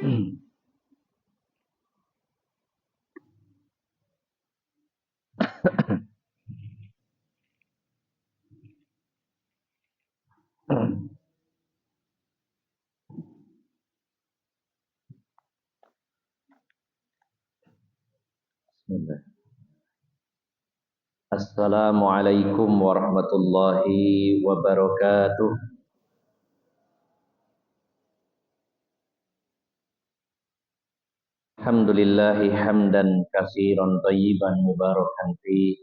Bismillah. Assalamualaikum warahmatullahi wabarakatuh. Alhamdulillahi hamdan katsiran thayyiban mubarakan fi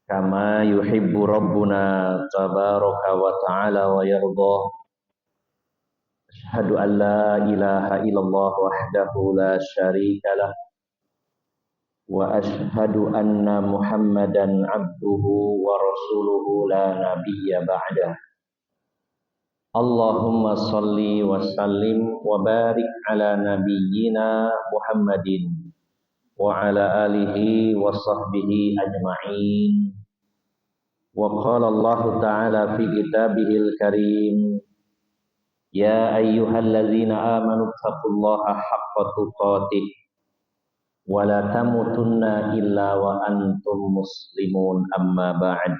kama yuhibbu rabbuna tabaraka wa ta'ala wa yarda. Asyhadu an la ilaha illallah wahdahu la syarika lah wa asyhadu anna Muhammadan abduhu wa rasuluhu la nabiyya ba'dah. Allahumma salli wa sallim wa barik ala nabiyyina Muhammadin wa ala alihi wa sahbihi ajma'in. Wa qala Allah ta'ala fi kitabihil karim, ya ayyuhalladzina amanu taqullaha haqqa tuqatih wa la tamutunna illa wa antum muslimun, amma ba'd.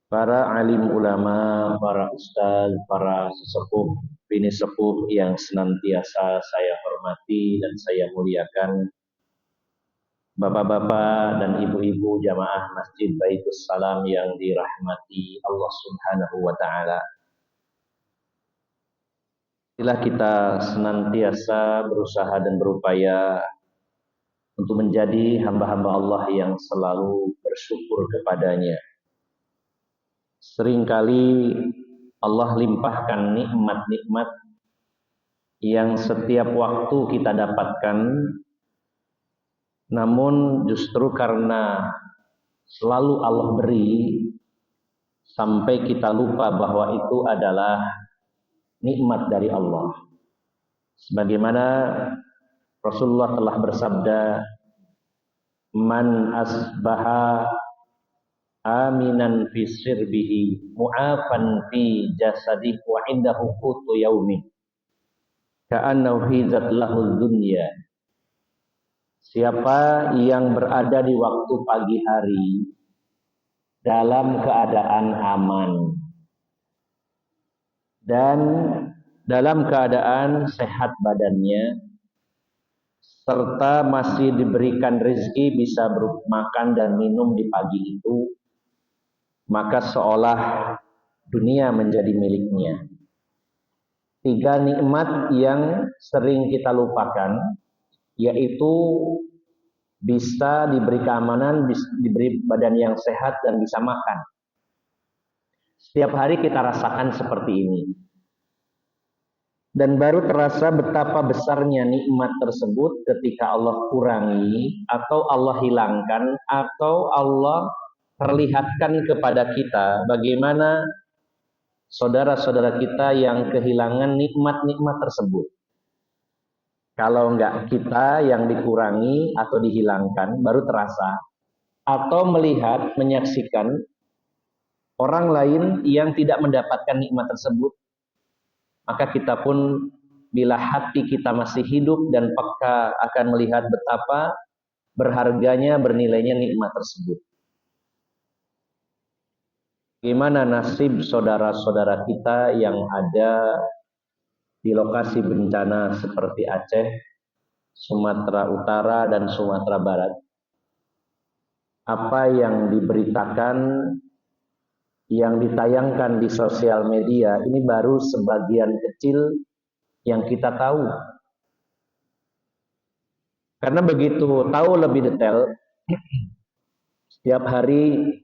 Para alim ulama, para ustaz, para sesepuh, bini sepuh yang senantiasa saya hormati dan saya muliakan, bapak-bapak dan ibu-ibu jamaah Masjid Baitus Salam yang dirahmati Allah Subhanahu wa taala. Marilah kita senantiasa berusaha dan berupaya untuk menjadi hamba-hamba Allah yang selalu bersyukur kepadanya. Seringkali Allah limpahkan nikmat-nikmat yang setiap waktu kita dapatkan, namun justru karena selalu Allah beri, sampai kita lupa bahwa itu adalah nikmat dari Allah. Sebagaimana Rasulullah telah bersabda, man asbaha aminan fi sirbihi mu'afan fi jasadihi wa indahu qutu yaumi ka'annahu hizat lahu dunya. Siapa yang berada di waktu pagi hari dalam keadaan aman dan dalam keadaan sehat badannya, serta masih diberikan rezeki bisa makan dan minum di pagi itu, maka seolah dunia menjadi miliknya. 3 nikmat yang sering kita lupakan, yaitu bisa diberi keamanan, diberi badan yang sehat, dan bisa makan. Setiap hari kita rasakan seperti ini. Dan baru terasa betapa besarnya nikmat tersebut ketika Allah kurangi, atau Allah hilangkan, atau Allah perlihatkan kepada kita bagaimana saudara-saudara kita yang kehilangan nikmat-nikmat tersebut. Kalau enggak kita yang dikurangi atau dihilangkan, baru terasa. Atau melihat, menyaksikan orang lain yang tidak mendapatkan nikmat tersebut, maka kita pun bila hati kita masih hidup dan peka akan melihat betapa berharganya, bernilainya nikmat tersebut. Bagaimana nasib saudara-saudara kita yang ada di lokasi bencana seperti Aceh, Sumatera Utara, dan Sumatera Barat? Apa yang diberitakan, yang ditayangkan di sosial media, ini baru sebagian kecil yang kita tahu. Karena begitu tahu lebih detail, setiap hari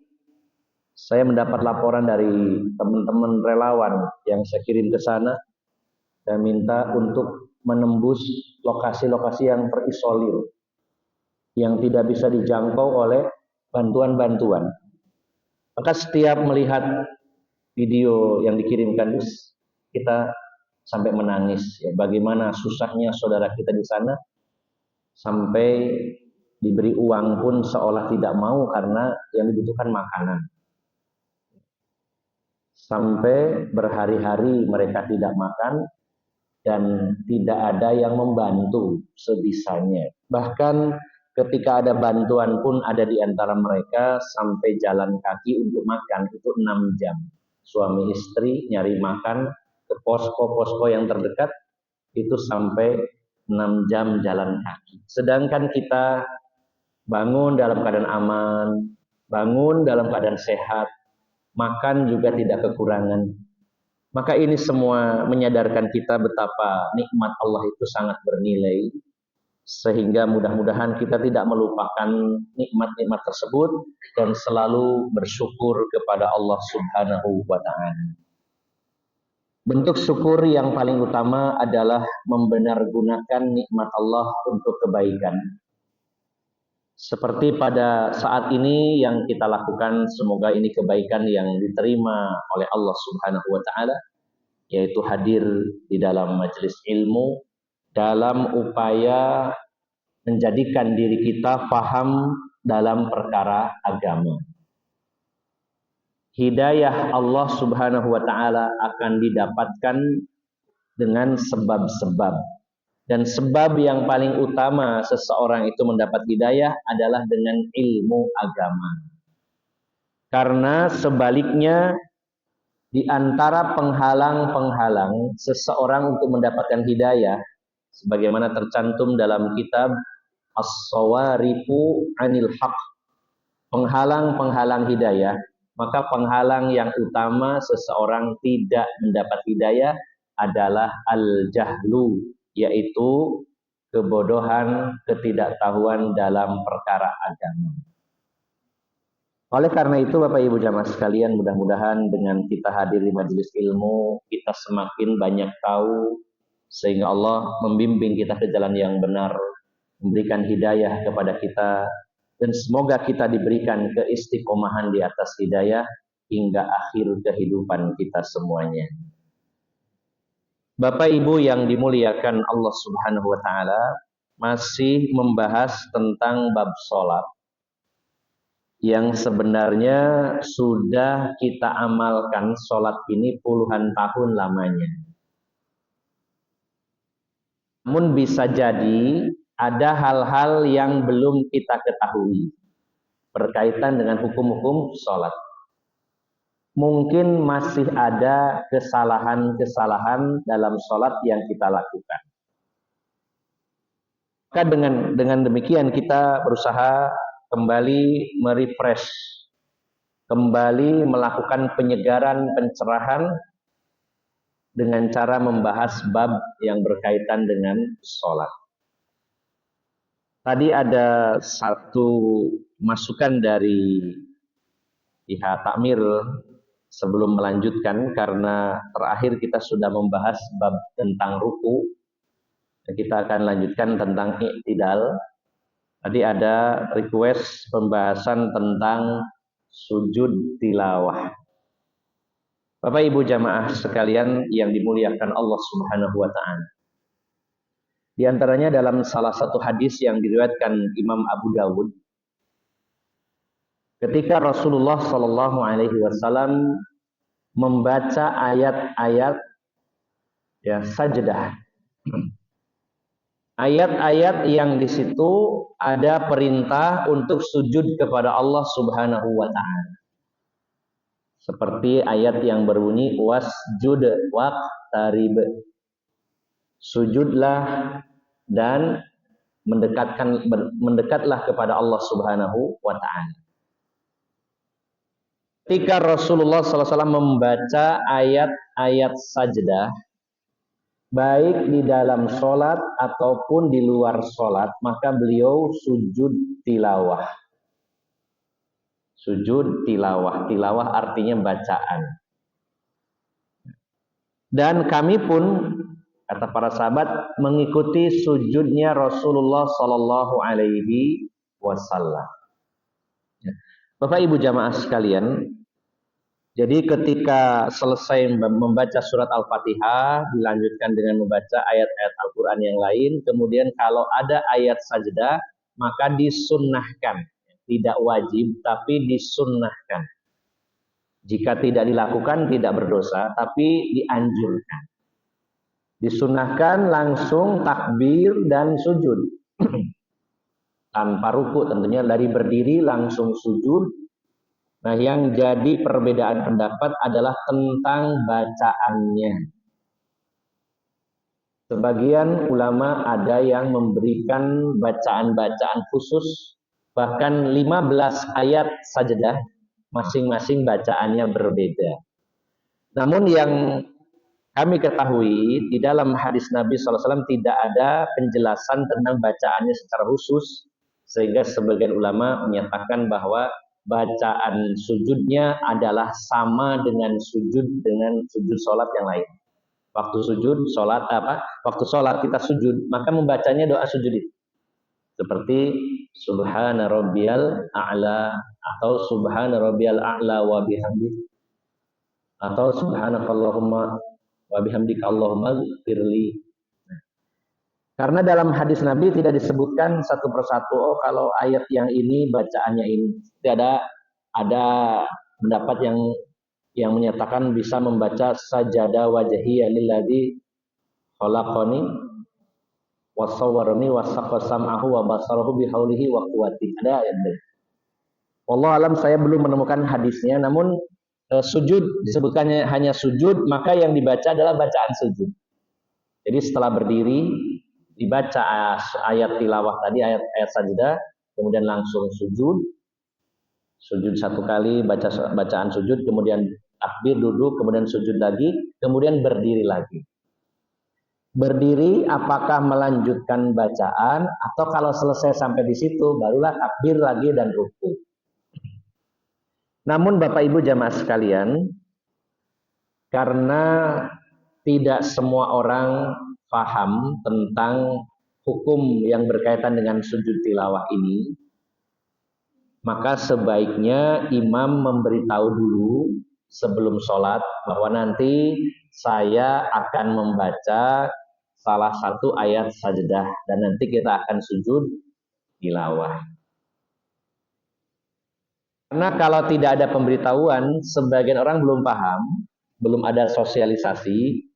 saya mendapat laporan dari teman-teman relawan yang saya kirim ke sana dan minta untuk menembus lokasi-lokasi yang terisolir, yang tidak bisa dijangkau oleh bantuan-bantuan. Maka setiap melihat video yang dikirimkan, kita sampai menangis. Ya, bagaimana susahnya saudara kita di sana, sampai diberi uang pun seolah tidak mau karena yang dibutuhkan makanan. Sampai berhari-hari mereka tidak makan, dan tidak ada yang membantu sebisanya. Bahkan ketika ada bantuan pun ada di antara mereka sampai jalan kaki untuk makan itu 6 jam. Suami istri nyari makan ke posko-posko yang terdekat itu sampai 6 jam jalan kaki. Sedangkan kita bangun dalam keadaan aman, bangun dalam keadaan sehat, makan juga tidak kekurangan. Maka ini semua menyadarkan kita betapa nikmat Allah itu sangat bernilai, sehingga mudah-mudahan kita tidak melupakan nikmat-nikmat tersebut dan selalu bersyukur kepada Allah Subhanahu wa Ta'ala. Bentuk syukur yang paling utama adalah membenargunakan nikmat Allah untuk kebaikan. Seperti pada saat ini yang kita lakukan, semoga ini kebaikan yang diterima oleh Allah Subhanahu wa Ta'ala, yaitu hadir di dalam majelis ilmu dalam upaya menjadikan diri kita paham dalam perkara agama. Hidayah Allah Subhanahu wa Ta'ala akan didapatkan dengan sebab-sebab. Dan sebab yang paling utama seseorang itu mendapat hidayah adalah dengan ilmu agama. Karena sebaliknya, di antara penghalang-penghalang seseorang untuk mendapatkan hidayah, sebagaimana tercantum dalam kitab As-Sawarifu Anil Haq, penghalang-penghalang hidayah, maka penghalang yang utama seseorang tidak mendapat hidayah adalah al-jahlu, yaitu kebodohan, ketidaktahuan dalam perkara agama. Oleh karena itu Bapak Ibu jamaah sekalian, mudah-mudahan dengan kita hadir di majelis ilmu, kita semakin banyak tahu, sehingga Allah membimbing kita ke jalan yang benar, memberikan hidayah kepada kita, dan semoga kita diberikan keistiqomahan di atas hidayah hingga akhir kehidupan kita semuanya. Bapak Ibu yang dimuliakan Allah Subhanahu wa Ta'ala, masih membahas tentang bab sholat yang sebenarnya sudah kita amalkan sholat ini puluhan tahun lamanya. Namun bisa jadi ada hal-hal yang belum kita ketahui berkaitan dengan hukum-hukum sholat. Mungkin masih ada kesalahan-kesalahan dalam sholat yang kita lakukan. Maka dengan demikian kita berusaha kembali merefresh, kembali melakukan penyegaran, pencerahan dengan cara membahas bab yang berkaitan dengan sholat. Tadi ada satu masukan dari pihak takmir sebelum melanjutkan, karena terakhir kita sudah membahas bab tentang ruku, kita akan lanjutkan tentang i'tidal. Tadi ada request pembahasan tentang sujud tilawah. Bapak Ibu jamaah sekalian yang dimuliakan Allah Subhanahu wa Ta'ala, di antaranya dalam salah satu hadis yang diriwayatkan Imam Abu Dawud, ketika Rasulullah Shallallahu Alaihi Wasallam membaca ayat-ayat sajdah, ayat-ayat yang di situ ada perintah untuk sujud kepada Allah Subhanahu wa Ta'ala, seperti ayat yang berbunyi wasjud waqtarib, sujudlah dan mendekatlah kepada Allah Subhanahu wa Ta'ala. Ketika Rasulullah SAW membaca ayat-ayat sajdah, baik di dalam sholat ataupun di luar sholat, maka beliau sujud tilawah. Sujud tilawah, tilawah artinya bacaan. Dan kami pun, kata para sahabat, mengikuti sujudnya Rasulullah Sallallahu Alaihi Wasallam. Bapak Ibu jamaah sekalian, jadi ketika selesai membaca surat Al-Fatihah, dilanjutkan dengan membaca ayat-ayat Al-Quran yang lain. Kemudian kalau ada ayat sajdah, maka disunnahkan. Tidak wajib, tapi disunnahkan. Jika tidak dilakukan, tidak berdosa, tapi dianjurkan. Disunahkan langsung takbir dan sujud. Tanpa ruku tentunya, dari berdiri langsung sujud. Nah, yang jadi perbedaan pendapat adalah tentang bacaannya. Sebagian ulama ada yang memberikan bacaan-bacaan khusus, bahkan 15 ayat sajadah, masing-masing bacaannya berbeda. Namun yang kami ketahui di dalam hadis Nabi SAW tidak ada penjelasan tentang bacaannya secara khusus, sehingga sebagian ulama menyatakan bahwa bacaan sujudnya adalah sama dengan sujud sholat yang lain. Waktu sujud sholat Waktu sholat kita sujud, maka membacanya doa sujud itu seperti Subhana Rabbiyal A'la atau Subhana Rabbiyal A'la wa bihamdi atau Subhanakallahumma wa bihamdika Allahumma firli. Karena dalam hadis Nabi tidak disebutkan satu persatu, oh kalau ayat yang ini bacaannya ini. Tidak ada pendapat yang menyatakan bisa membaca sajadah wajhi lilladzi khalaqani wa sawwarani wa saqqa sam'ahu wa basarahu bihaulihi wa quwwati. Ada ayat ini. Wallahu alam, saya belum menemukan hadisnya, namun sujud disebutkannya hanya sujud, maka yang dibaca adalah bacaan sujud. Jadi setelah berdiri dibaca ayat tilawah tadi, ayat sajadah, kemudian langsung sujud satu kali, bacaan sujud, kemudian takbir, duduk, kemudian sujud lagi, kemudian berdiri lagi. Berdiri apakah melanjutkan bacaan atau kalau selesai sampai di situ barulah takbir lagi dan ruku. Namun Bapak Ibu jamaah sekalian, karena tidak semua orang paham tentang hukum yang berkaitan dengan sujud tilawah ini, maka sebaiknya imam memberitahu dulu sebelum sholat bahwa nanti saya akan membaca salah satu ayat sajadah dan nanti kita akan sujud tilawah. Karena kalau tidak ada pemberitahuan, sebagian orang belum paham, belum ada sosialisasi,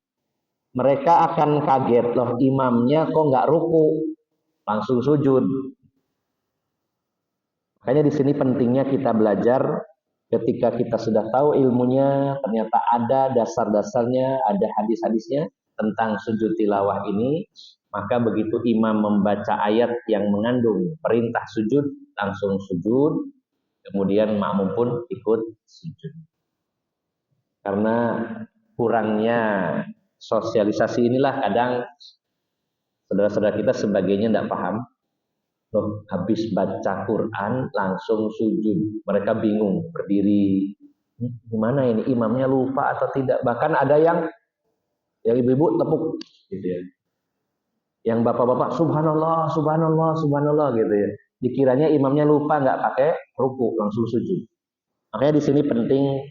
mereka akan kaget, loh imamnya kok nggak ruku, langsung sujud. Makanya di sini pentingnya kita belajar. Ketika kita sudah tahu ilmunya, ternyata ada dasar-dasarnya, ada hadis-hadisnya tentang sujud tilawah ini, maka begitu imam membaca ayat yang mengandung perintah sujud, langsung sujud, kemudian makmum pun ikut sujud. Karena kurangnya sosialisasi inilah kadang saudara-saudara kita sebagainya tidak paham. Loh, habis baca Quran langsung sujud. Mereka bingung berdiri. Gimana ini, imamnya lupa atau tidak? Bahkan ada yang ibu-ibu tepuk gitu ya. Yang bapak-bapak subhanallah, subhanallah, subhanallah gitu ya. Dikiranya imamnya lupa nggak pakai ruku, langsung sujud. Makanya di sini penting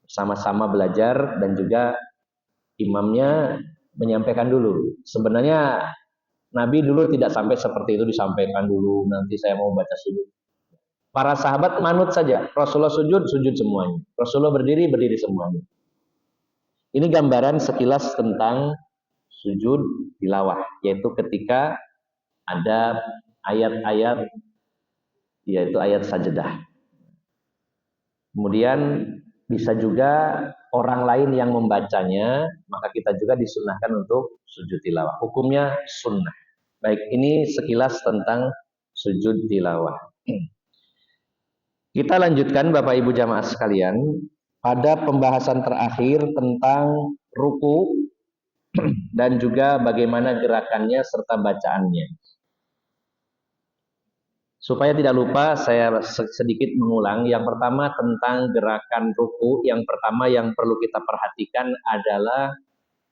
sama-sama belajar dan juga imamnya menyampaikan dulu. Sebenarnya Nabi dulu tidak sampai seperti itu, disampaikan dulu nanti saya mau baca sujud. Para sahabat manut saja. Rasulullah sujud, sujud semuanya. Rasulullah berdiri, berdiri semuanya. Ini gambaran sekilas tentang sujud tilawah, yaitu ketika ada ayat-ayat, yaitu ayat sajadah. Kemudian bisa juga orang lain yang membacanya, maka kita juga disunahkan untuk sujud tilawah. Hukumnya sunnah. Baik, ini sekilas tentang sujud tilawah. Kita lanjutkan Bapak Ibu jamaah sekalian pada pembahasan terakhir tentang ruku dan juga bagaimana gerakannya serta bacaannya. Supaya tidak lupa, saya sedikit mengulang. Yang pertama tentang gerakan ruku. Yang pertama yang perlu kita perhatikan adalah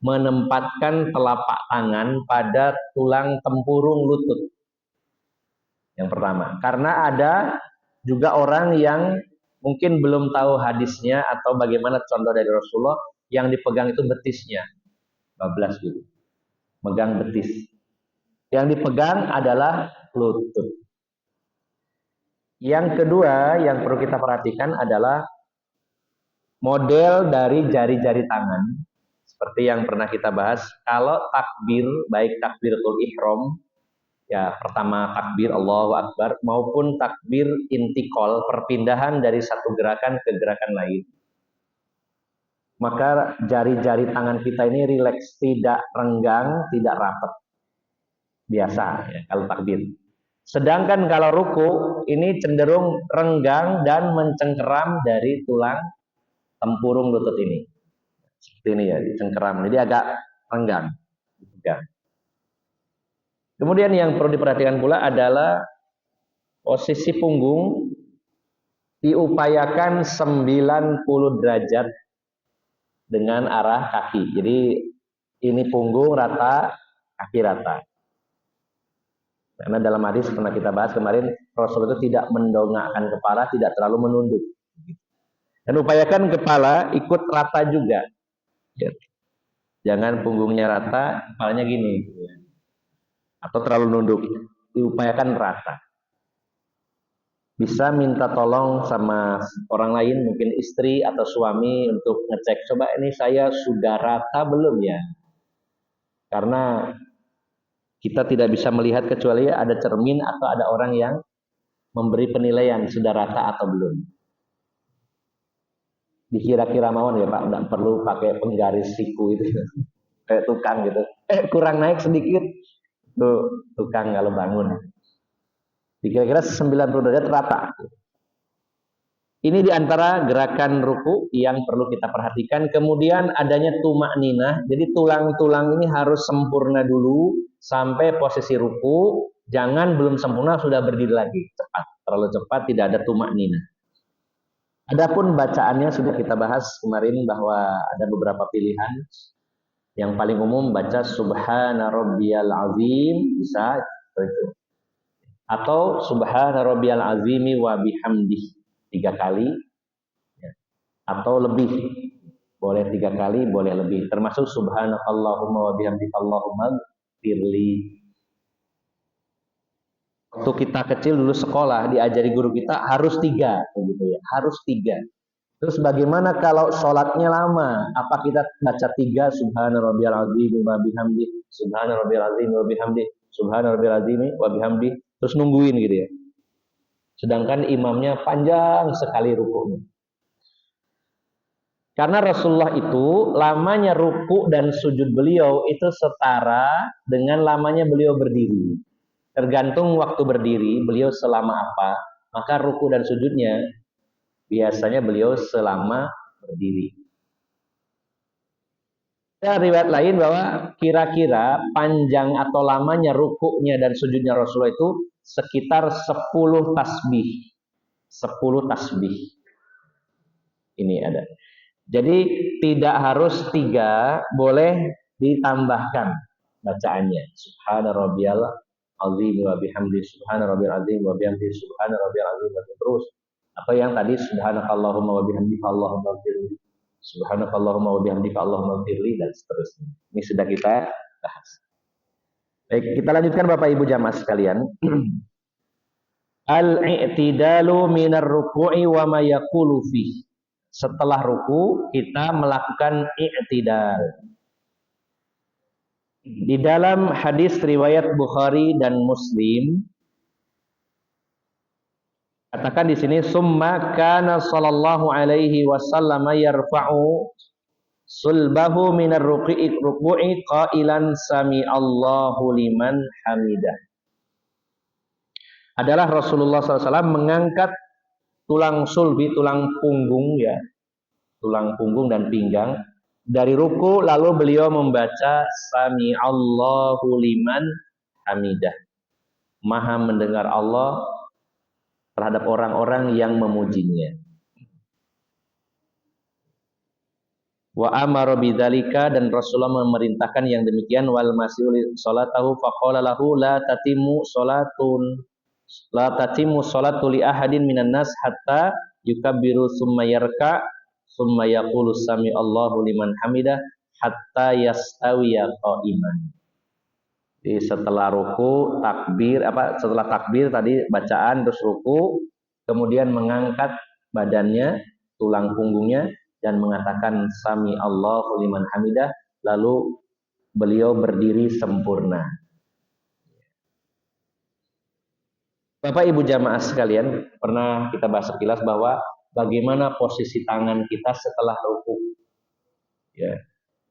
menempatkan telapak tangan pada tulang tempurung lutut. Yang pertama. Karena ada juga orang yang mungkin belum tahu hadisnya atau bagaimana contoh dari Rasulullah, yang dipegang itu betisnya. Bablas dulu. Megang betis. Yang dipegang adalah lutut. Yang kedua yang perlu kita perhatikan adalah model dari jari-jari tangan. seperti yang pernah kita bahas, kalau takbir, baik takbiratul ihram, ya pertama takbir Allahu Akbar, maupun takbir intikal, perpindahan dari satu gerakan ke gerakan lain, maka jari-jari tangan kita ini rileks, tidak renggang, tidak rapat, biasa ya, kalau takbir. Sedangkan kalau ruku ini cenderung renggang dan mencengkeram dari tulang tempurung lutut ini. Seperti ini ya, dicengkeram. Jadi agak renggang. Kemudian yang perlu diperhatikan pula adalah posisi punggung diupayakan 90 derajat dengan arah kaki. Jadi ini punggung rata, kaki rata. Karena dalam hadis pernah kita bahas kemarin, Rasul itu tidak mendongakkan kepala, tidak terlalu menunduk. Dan upayakan kepala ikut rata juga. Ya. Jangan punggungnya rata, kepalanya gini. Atau terlalu nunduk. Diupayakan rata. Bisa minta tolong sama orang lain, mungkin istri atau suami, untuk ngecek. Coba ini saya sudah rata belum ya? Karena kita tidak bisa melihat kecuali ada cermin atau ada orang yang memberi penilaian sudah rata atau belum. Dikira-kira mawon ya Pak, nggak perlu pakai penggaris siku itu kayak tukang gitu. Kurang naik sedikit, tuh tukang kalau bangun. Dikira-kira 90 derajat rata. Ini diantara gerakan ruku yang perlu kita perhatikan. Kemudian adanya tumak ninah. Jadi tulang-tulang ini harus sempurna dulu sampai posisi ruku. Jangan belum sempurna sudah berdiri lagi. Cepat. Terlalu cepat tidak ada tumak ninah. Adapun bacaannya sudah kita bahas kemarin bahwa ada beberapa pilihan. Yang paling umum baca Subhana Rabbiyal Azim, bisa itu. Atau Subhana Rabbiyal Azimi wa bihamdih 3 kali, atau lebih, boleh 3 kali, boleh lebih, termasuk Subhanakallahumma wa bihamdika Allahumma firli. Waktu kita kecil dulu sekolah diajari guru kita harus 3, begitu ya, harus 3. Terus bagaimana kalau sholatnya lama? Apa kita baca 3 Subhana Rabbiyal Azim wa bihamdi, Subhana Rabbiyal Azim wa bihamdi, Subhana Rabbiyal Azim wa bihamdi, terus nungguin gitu ya? Sedangkan imamnya panjang sekali rukunya. Karena Rasulullah itu lamanya ruku dan sujud beliau itu setara dengan lamanya beliau berdiri. Tergantung waktu berdiri beliau selama apa, maka ruku dan sujudnya biasanya beliau selama berdiri. Ada riwayat lain bahwa kira-kira panjang atau lamanya rukunya dan sujudnya Rasulullah itu sekitar 10 tasbih. 10 tasbih. Ini ada. Jadi tidak harus 3, boleh ditambahkan bacaannya. Subhana Rabbiyal Azim wa bihamdi, Subhana Rabbiyal Azim wa bihamdi, Subhana Rabbiyal Azim wa terus. Atau yang tadi Subhanakallahumma wa bihamdika Allahumma firli, Subhanakallahumma wa bihamdika Allahumma firli, dan seterusnya. Ini sudah kita bahas. Baik, kita lanjutkan Bapak Ibu jamaah sekalian. Al-i'tidalu minar ruku'i wa ma yaqulu fi. Setelah ruku kita melakukan i'tidal. Di dalam hadis riwayat Bukhari dan Muslim katakan di sini summa kana sallallahu alaihi wasallam yarfa'u sulbahu minar ruku'i qailan sami Allahu liman hamidah. Adalah Rasulullah SAW mengangkat tulang sulbi, tulang punggung ya, tulang punggung dan pinggang dari ruku, lalu beliau membaca sami Allahu liman hamidah. Maha mendengar Allah terhadap orang-orang yang memujinya. Wa amara bidzalika, dan Rasulullah memerintahkan yang demikian. Wal masiul salatahu faqala lahu la tatimu salatu li ahadin minan nas hatta yukabbiru summa yarka summa yaqulu sami Allahu liman hamidah hatta yastawiya qa'iman. Jadi setelah ruku takbir, setelah takbir tadi bacaan, terus ruku, kemudian mengangkat badannya, tulang punggungnya, dan mengatakan sami Allahu liman hamidah lalu beliau berdiri sempurna. Bapak Ibu jamaah sekalian, pernah kita bahas sekilas bahwa bagaimana posisi tangan kita setelah ruku. Ya.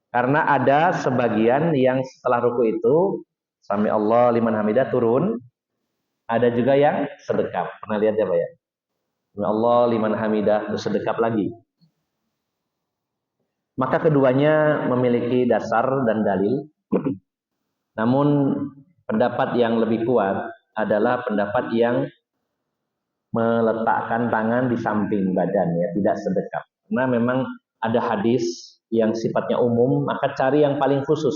Karena ada sebagian yang setelah ruku itu sami Allah liman hamidah turun, ada juga yang sedekap. Pernah lihat ya Pak ya? Sami Allah liman hamidah terus sedekap lagi. Maka keduanya memiliki dasar dan dalil. Namun pendapat yang lebih kuat adalah pendapat yang meletakkan tangan di samping badan ya, tidak sedekap. Karena memang ada hadis yang sifatnya umum, maka cari yang paling khusus.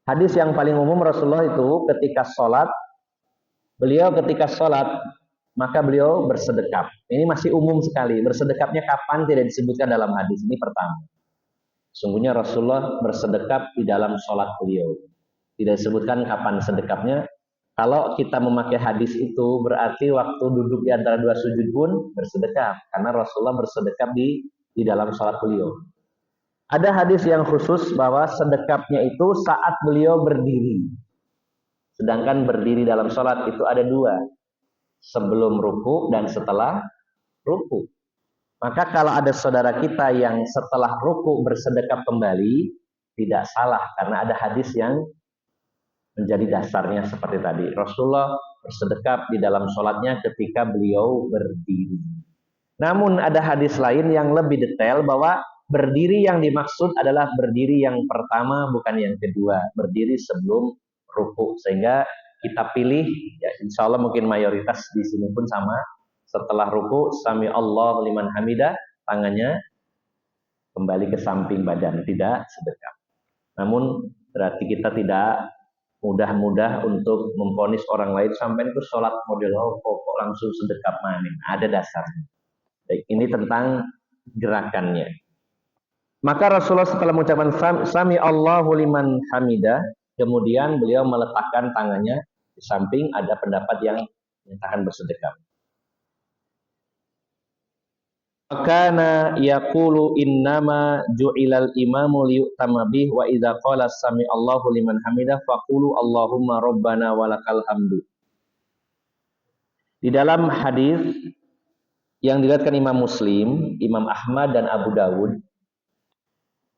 Hadis yang paling umum Rasulullah itu ketika sholat, maka beliau bersedekap. Ini masih umum sekali. Bersedekapnya kapan tidak disebutkan dalam hadis. Ini pertama. Sungguhnya Rasulullah bersedekap di dalam sholat beliau. Tidak disebutkan kapan sedekapnya. Kalau kita memakai hadis itu berarti waktu duduk di antara dua sujud pun bersedekap. Karena Rasulullah bersedekap di dalam sholat beliau. Ada hadis yang khusus bahwa sedekapnya itu saat beliau berdiri. Sedangkan berdiri dalam sholat itu ada dua. Sebelum ruku dan setelah ruku. Maka kalau ada saudara kita yang setelah ruku bersedekap kembali, tidak salah. Karena ada hadis yang menjadi dasarnya seperti tadi. Rasulullah bersedekap di dalam sholatnya ketika beliau berdiri. Namun ada hadis lain yang lebih detail bahwa berdiri yang dimaksud adalah berdiri yang pertama bukan yang kedua, berdiri sebelum ruku. Sehingga kita pilih, ya insya Allah mungkin mayoritas di sini pun sama. Setelah ruku, sami Allah liman hamidah, tangannya kembali ke samping badan, tidak sedekap. Namun berarti kita tidak mudah-mudah untuk memvonis orang lain sampai itu sholat model kok langsung sedekap maning. Ada dasarnya. Baik, ini tentang gerakannya. Maka Rasulullah setelah mengucapkan sami Allahu liman hamidah, kemudian beliau meletakkan tangannya di samping. Ada pendapat yang menyatakan bersedekap. Kana yaqulu innama ju'ilal imamu liyu'tama bih wa idza qala sami Allahu liman hamidah faqulu Allahumma rabbana walakal hamdu. Di dalam hadis yang diriwayatkan Imam Muslim, Imam Ahmad dan Abu Dawud,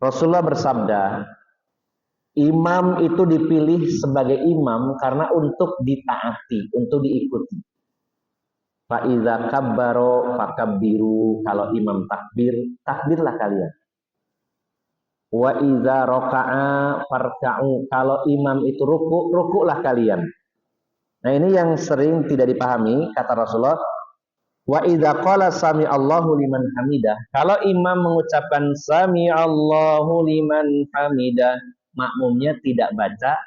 Rasulullah bersabda, imam itu dipilih sebagai imam karena untuk ditaati, untuk diikuti. Fa iza kabbaro fakabbiru, kalau imam takbir, takbirlah kalian. Wa iza raka'a farka'u, kalau imam itu ruku, rukulah kalian. Nah, ini yang sering tidak dipahami kata Rasulullah. Wa idza qala sami Allahu liman hamidah, kalau imam mengucapkan sami Allahu liman hamidah, makmumnya tidak baca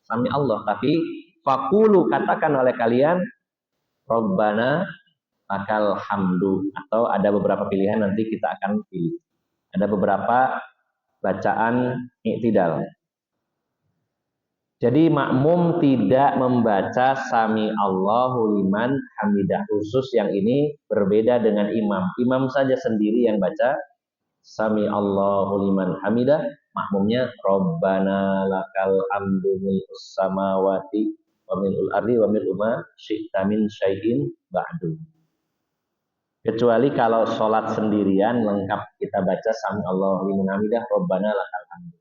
sami Allah, tapi faqulu, katakan oleh kalian Rabbana lakal hamdu, atau ada beberapa pilihan nanti kita akan pilih. Ada beberapa bacaan i'tidal. Jadi makmum tidak membaca sami Allahu liman hamidah. Khusus yang ini berbeda dengan imam. Imam saja sendiri yang baca sami Allahu liman hamidah. Makmumnya Rabbana lakal hamdu mil'us samawati wa mil'ul ardi wa mil'u ma syi'ta min syai'in ba'du. Kecuali kalau sholat sendirian lengkap kita baca sami Allahu liman hamidah Rabbana lakal hamdu.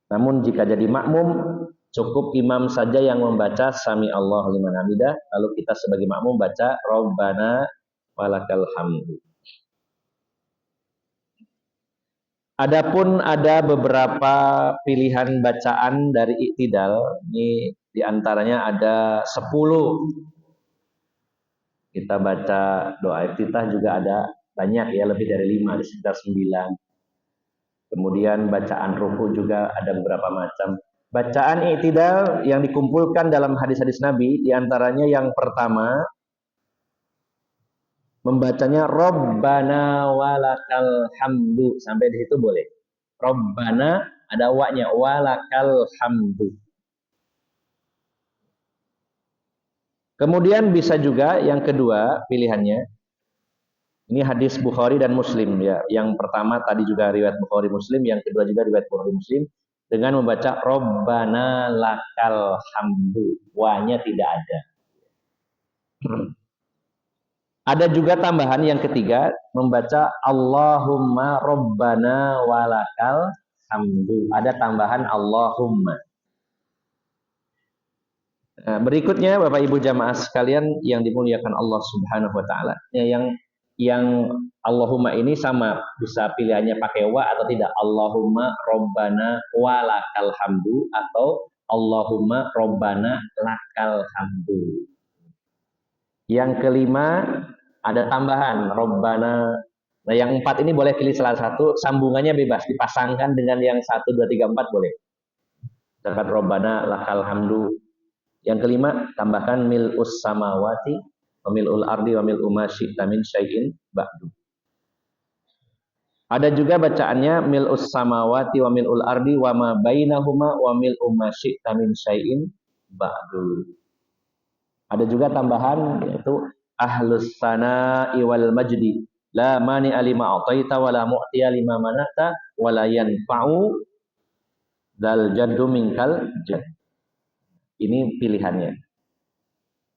Namun jika jadi makmum, cukup imam saja yang membaca sami Allahu liman hamidah, lalu kita sebagai makmum baca Rabbana walakal hamdu. Adapun ada beberapa pilihan bacaan dari i'tidal, ini diantaranya ada 10. Kita baca doa iftitah juga ada banyak ya, lebih dari 5, sekitar 9. Kemudian bacaan ruku juga ada beberapa macam. Bacaan i'tidal yang dikumpulkan dalam hadis-hadis Nabi, diantaranya yang pertama, membacanya Rabbana walakal hamdu. Sampai di situ boleh. Rabbana ada wa-nya, walakal hamdu. Kemudian bisa juga yang kedua pilihannya, Ini hadis Bukhari dan Muslim ya. Yang pertama tadi juga riwayat Bukhari Muslim, yang kedua juga riwayat Bukhari Muslim dengan membaca Robbana lakal hamdu. Wa-nya tidak ada. Ada juga tambahan yang ketiga membaca Allahumma Robbana walakal hamdu. Ada tambahan Allahumma. Nah, berikutnya Bapak Ibu jamaah sekalian yang dimuliakan Allah Subhanahu wa taala. Yang Allahumma ini sama, bisa pilihannya pakai wa atau tidak. Allahumma Robbana walakal hamdu atau Allahumma Robbana lakal hamdu. Yang kelima ada tambahan Robbana. Nah, yang empat ini boleh pilih salah satu, sambungannya bebas, dipasangkan dengan yang 1, 2, 3, 4 boleh. Misalkan Robbana lakal hamdu. Yang kelima, tambahkan mil'us samawati wa mil'ul ardi wa mil'u ma syi'ta min syai'in ba'du. Ada juga bacaannya mil'us samawati wa mil'ul ardi wa ma bainahuma wa mil'u ma syi'ta min syai'in ba'du. Ada juga tambahan yaitu ahlus sana'i wal majdi la mani alima a'taita wa la mu'tiya lima manata wa la yanfa'u dal jaddu minkal jadd. Ini pilihannya.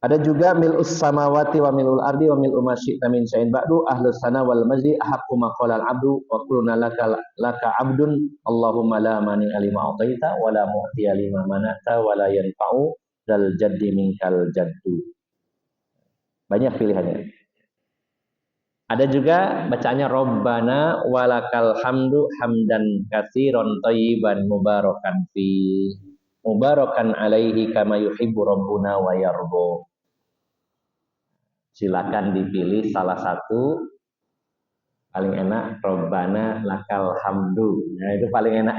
Ada juga mil'us samawati wa mil'ul ardi wa mil'u ma syi'ta min syai'in ba'du ahlus sana wal majdi ahaqqu ma qala al-'abdu wa qulna laka 'abdun Allahumma la mani alima a'taita wa la mu'tiya lima manata wa la yanfa'u dal jaddi minkal jaddu. Banyak pilihannya. Ada juga bacaannya Robbana walakal hamdu hamdan katsiran thayyiban mubarakan fi mubarakan alaihi kama yuhibbu rabbuna wa yarda. Silakan dipilih salah satu. Paling enak Robbana lakal hamdu. Nah, itu paling enak.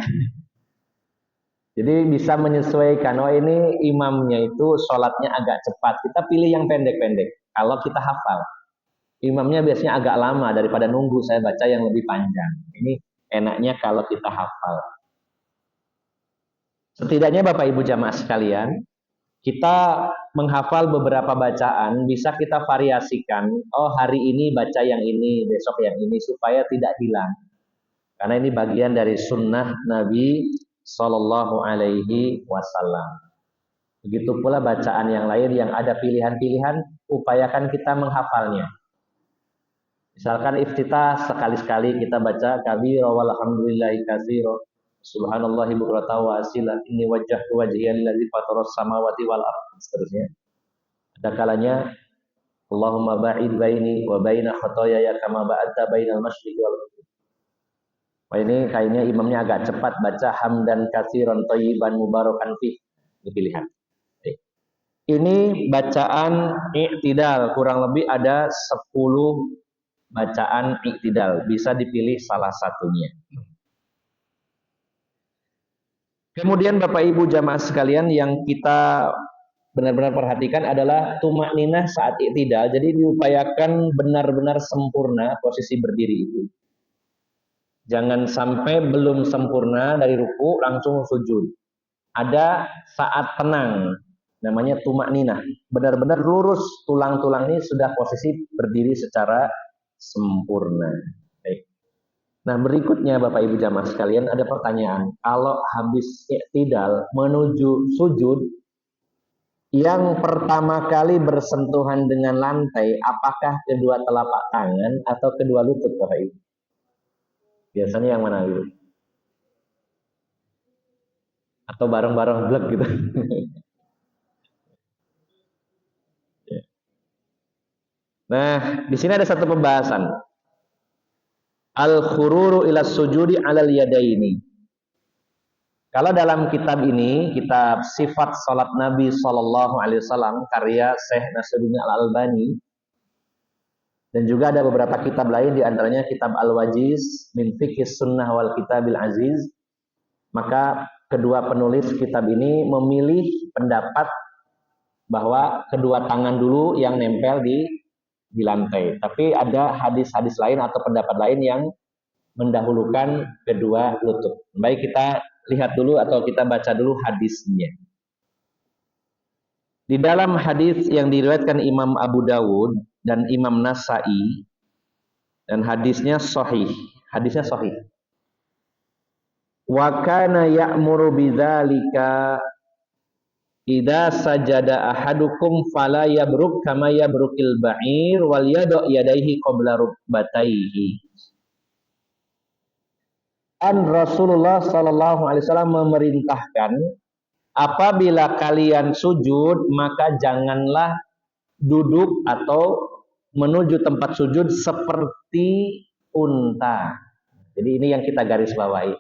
Jadi bisa menyesuaikan. Oh, ini imamnya itu sholatnya agak cepat. Kita pilih yang pendek-pendek. Kalau kita hafal. Imamnya biasanya agak lama daripada nunggu saya baca yang lebih panjang. Ini enaknya kalau kita hafal. Setidaknya Bapak Ibu jamaah sekalian, kita menghafal beberapa bacaan bisa kita variasikan. Oh, hari ini baca yang ini, besok yang ini supaya tidak hilang. Karena ini bagian dari sunnah Nabi Sallallahu Alaihi Wasallam. Begitu pula bacaan yang lain yang ada pilihan-pilihan, upayakan kita menghafalnya. Misalkan iftitah sekali-sekali kita baca kabira walhamdulillahi katsira. Subhanallahi bukrata wa asila inni wajjahtu wajhiya lillazi fataras samawati wal ardh, seterusnya. Ada kalanya Allahumma ba'id baini wa baina khotoyaya kama ba'adta bainal masyriqi wal maghrib. Wah, ini kayaknya imamnya agak cepat baca hamdan katsiran thayyiban mubarakan fi. Ini pilihan. Ini bacaan i'tidal, kurang lebih ada 10 bacaan i'tidal, bisa dipilih salah satunya. Kemudian Bapak Ibu jamaah sekalian yang kita benar-benar perhatikan adalah tumakninah saat i'tidal. Jadi diupayakan benar-benar sempurna posisi berdiri itu. Jangan sampai belum sempurna dari ruku langsung sujud. Ada saat tenang, namanya tumakninah. Benar-benar lurus tulang-tulang ini sudah posisi berdiri secara sempurna. Baik. Nah, berikutnya Bapak Ibu jamaah sekalian ada pertanyaan. Kalau habis i'tidal menuju sujud, yang pertama kali bersentuhan dengan lantai, apakah kedua telapak tangan atau kedua lutut Bapak Ibu? Biasanya yang mana dulu? Atau bareng-bareng blek gitu? Nah, di sini ada satu pembahasan. Al-khururu ila sujudi alal yadaini. Kalau dalam kitab ini, kitab sifat salat Nabi Sallallahu Alaihi Wasallam karya Syekh Nasruddin Al-Albani, dan juga ada beberapa kitab lain, diantaranya kitab Al-Wajiz min Fiqhis Sunnah wal Kitabil Aziz. Maka kedua penulis kitab ini memilih pendapat bahwa kedua tangan dulu yang nempel di lantai. Tapi ada hadis-hadis lain atau pendapat lain yang mendahulukan kedua lutut. Baik, kita lihat dulu atau kita baca dulu hadisnya. Di dalam hadis yang diriwayatkan Imam Abu Dawud dan Imam Nasai, Dan hadisnya sahih. Hadisnya sahih. Wa kana ya'muru bidzalika idza sajada ahadukum fala yabruk kama yabrukil ba'ir wal yadu yadaihi qabla rukbataihi. Dan Rasulullah sallallahu alaihi wasallam memerintahkan apabila kalian sujud maka janganlah duduk atau menuju tempat sujud seperti unta. Jadi ini yang kita garis bawahi.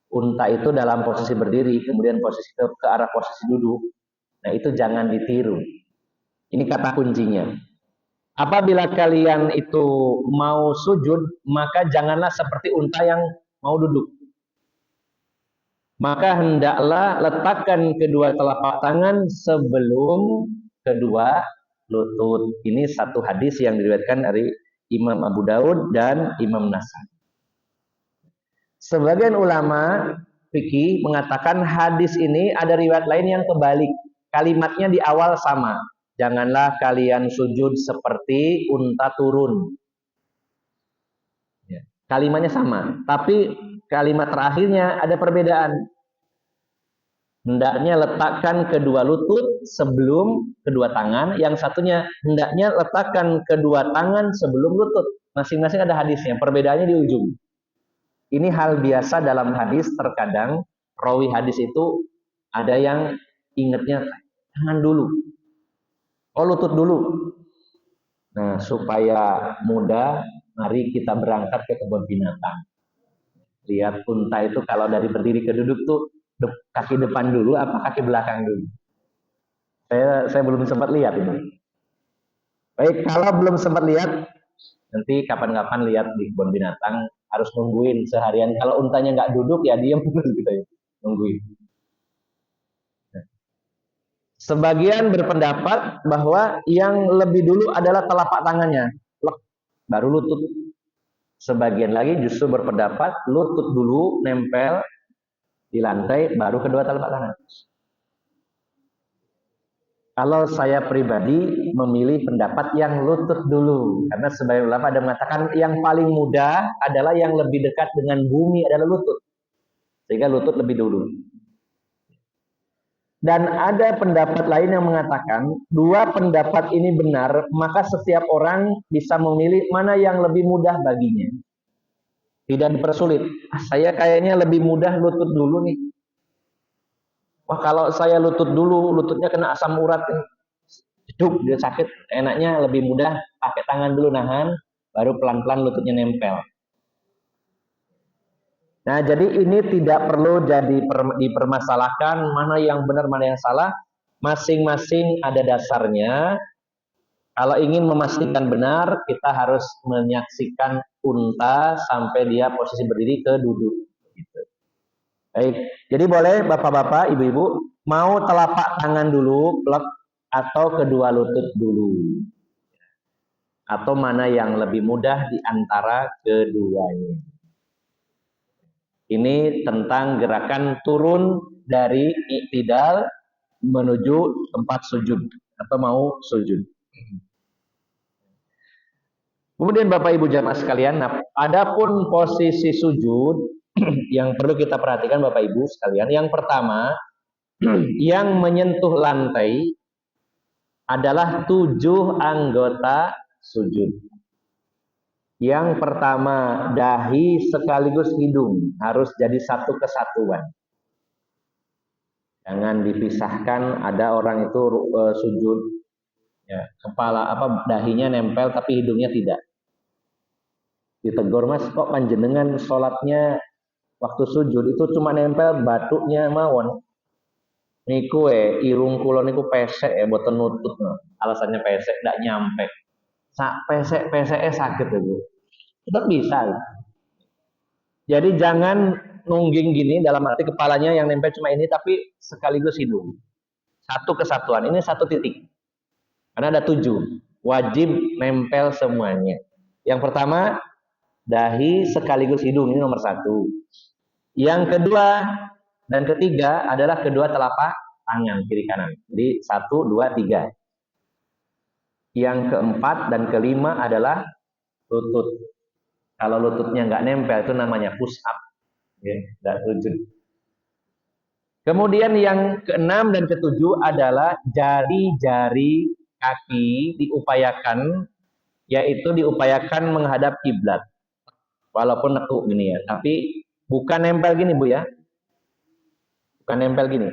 Unta itu dalam posisi berdiri, kemudian posisi ke arah posisi duduk. Nah, itu jangan ditiru. Ini kata kuncinya. Apabila kalian itu mau sujud, maka janganlah seperti unta yang mau duduk. Maka hendaklah letakkan kedua telapak tangan sebelum kedua lutut. Ini satu hadis yang diriwayatkan dari Imam Abu Daud dan Imam Nasai. Sebagian ulama fikih mengatakan hadis ini ada riwayat lain yang kebalik. Kalimatnya di awal sama. Janganlah kalian sujud seperti unta turun. Kalimatnya sama, tapi kalimat terakhirnya ada perbedaan. Hendaknya letakkan kedua lutut sebelum kedua tangan. Yang satunya hendaknya letakkan kedua tangan sebelum lutut. Masing-masing ada hadisnya. Perbedaannya di ujung. Ini hal biasa dalam hadis. Terkadang rawi hadis itu ada yang ingatnya tangan dulu. Oh, lutut dulu. Nah, supaya mudah, mari kita berangkat ke kebun binatang. Lihat unta itu kalau dari berdiri ke duduk tuh kaki depan dulu apa kaki belakang dulu. Saya belum sempat lihat ini. Baik, kalau belum sempat lihat, nanti kapan-kapan lihat di kebun binatang, harus nungguin seharian. Kalau untanya nggak duduk ya diam gitu ya, nungguin. Sebagian berpendapat bahwa yang lebih dulu adalah telapak tangannya, baru lutut. Sebagian lagi justru berpendapat lutut dulu nempel di lantai, baru kedua telapak tangan. Kalau saya pribadi memilih pendapat yang lutut dulu, karena sebagian ulama ada mengatakan yang paling mudah adalah yang lebih dekat dengan bumi adalah lutut, sehingga lutut lebih dulu. Dan ada pendapat lain yang mengatakan dua pendapat ini benar, maka setiap orang bisa memilih mana yang lebih mudah baginya. Tidak dipersulit. Saya kayaknya lebih mudah lutut dulu nih. Wah, kalau saya lutut dulu, lututnya kena asam urat, jeduk, dia sakit. Enaknya lebih mudah pakai tangan dulu nahan, baru pelan-pelan lututnya nempel. Nah, jadi ini tidak perlu dipermasalahkan mana yang benar, mana yang salah. Masing-masing ada dasarnya. Kalau ingin memastikan benar, kita harus menyaksikan unta sampai dia posisi berdiri ke duduk. Gitu. Baik, jadi boleh bapak-bapak, ibu-ibu, mau telapak tangan dulu, plek, atau kedua lutut dulu. Atau mana yang lebih mudah di antara keduanya. Ini tentang gerakan turun dari i'tidal menuju tempat sujud atau mau sujud. Kemudian Bapak Ibu jamaah sekalian, nah, adapun posisi sujud yang perlu kita perhatikan Bapak Ibu sekalian, yang pertama yang menyentuh lantai adalah 7 anggota sujud. Yang pertama, dahi sekaligus hidung harus jadi satu kesatuan. Jangan dipisahkan. Ada orang itu sujud, ya, kepala dahinya nempel tapi hidungnya tidak. Ditegur, Mas, kok panjenengan sholatnya waktu sujud itu cuma nempel batuknya mawon. Niku irung kula niku pesek boten nutut. Alasannya pesek ndak nyampe. Sak pesek sakit itu. Tetap bisa. Jadi jangan nungging gini dalam arti kepalanya yang nempel cuma ini tapi sekaligus hidung. Satu kesatuan. Ini satu titik. Karena ada 7. Wajib nempel semuanya. Yang pertama, dahi sekaligus hidung. Ini nomor 1. Yang kedua dan ketiga adalah kedua telapak tangan kiri kanan. Jadi 1, 2, 3. Yang keempat dan kelima adalah lutut. Kalau lututnya nggak nempel itu namanya push up, ya, nggak sujud. Kemudian yang keenam dan ketujuh adalah jari-jari kaki diupayakan, yaitu diupayakan menghadap kiblat. Walaupun nekuk gini ya, tapi bukan nempel gini Bu ya, bukan nempel gini.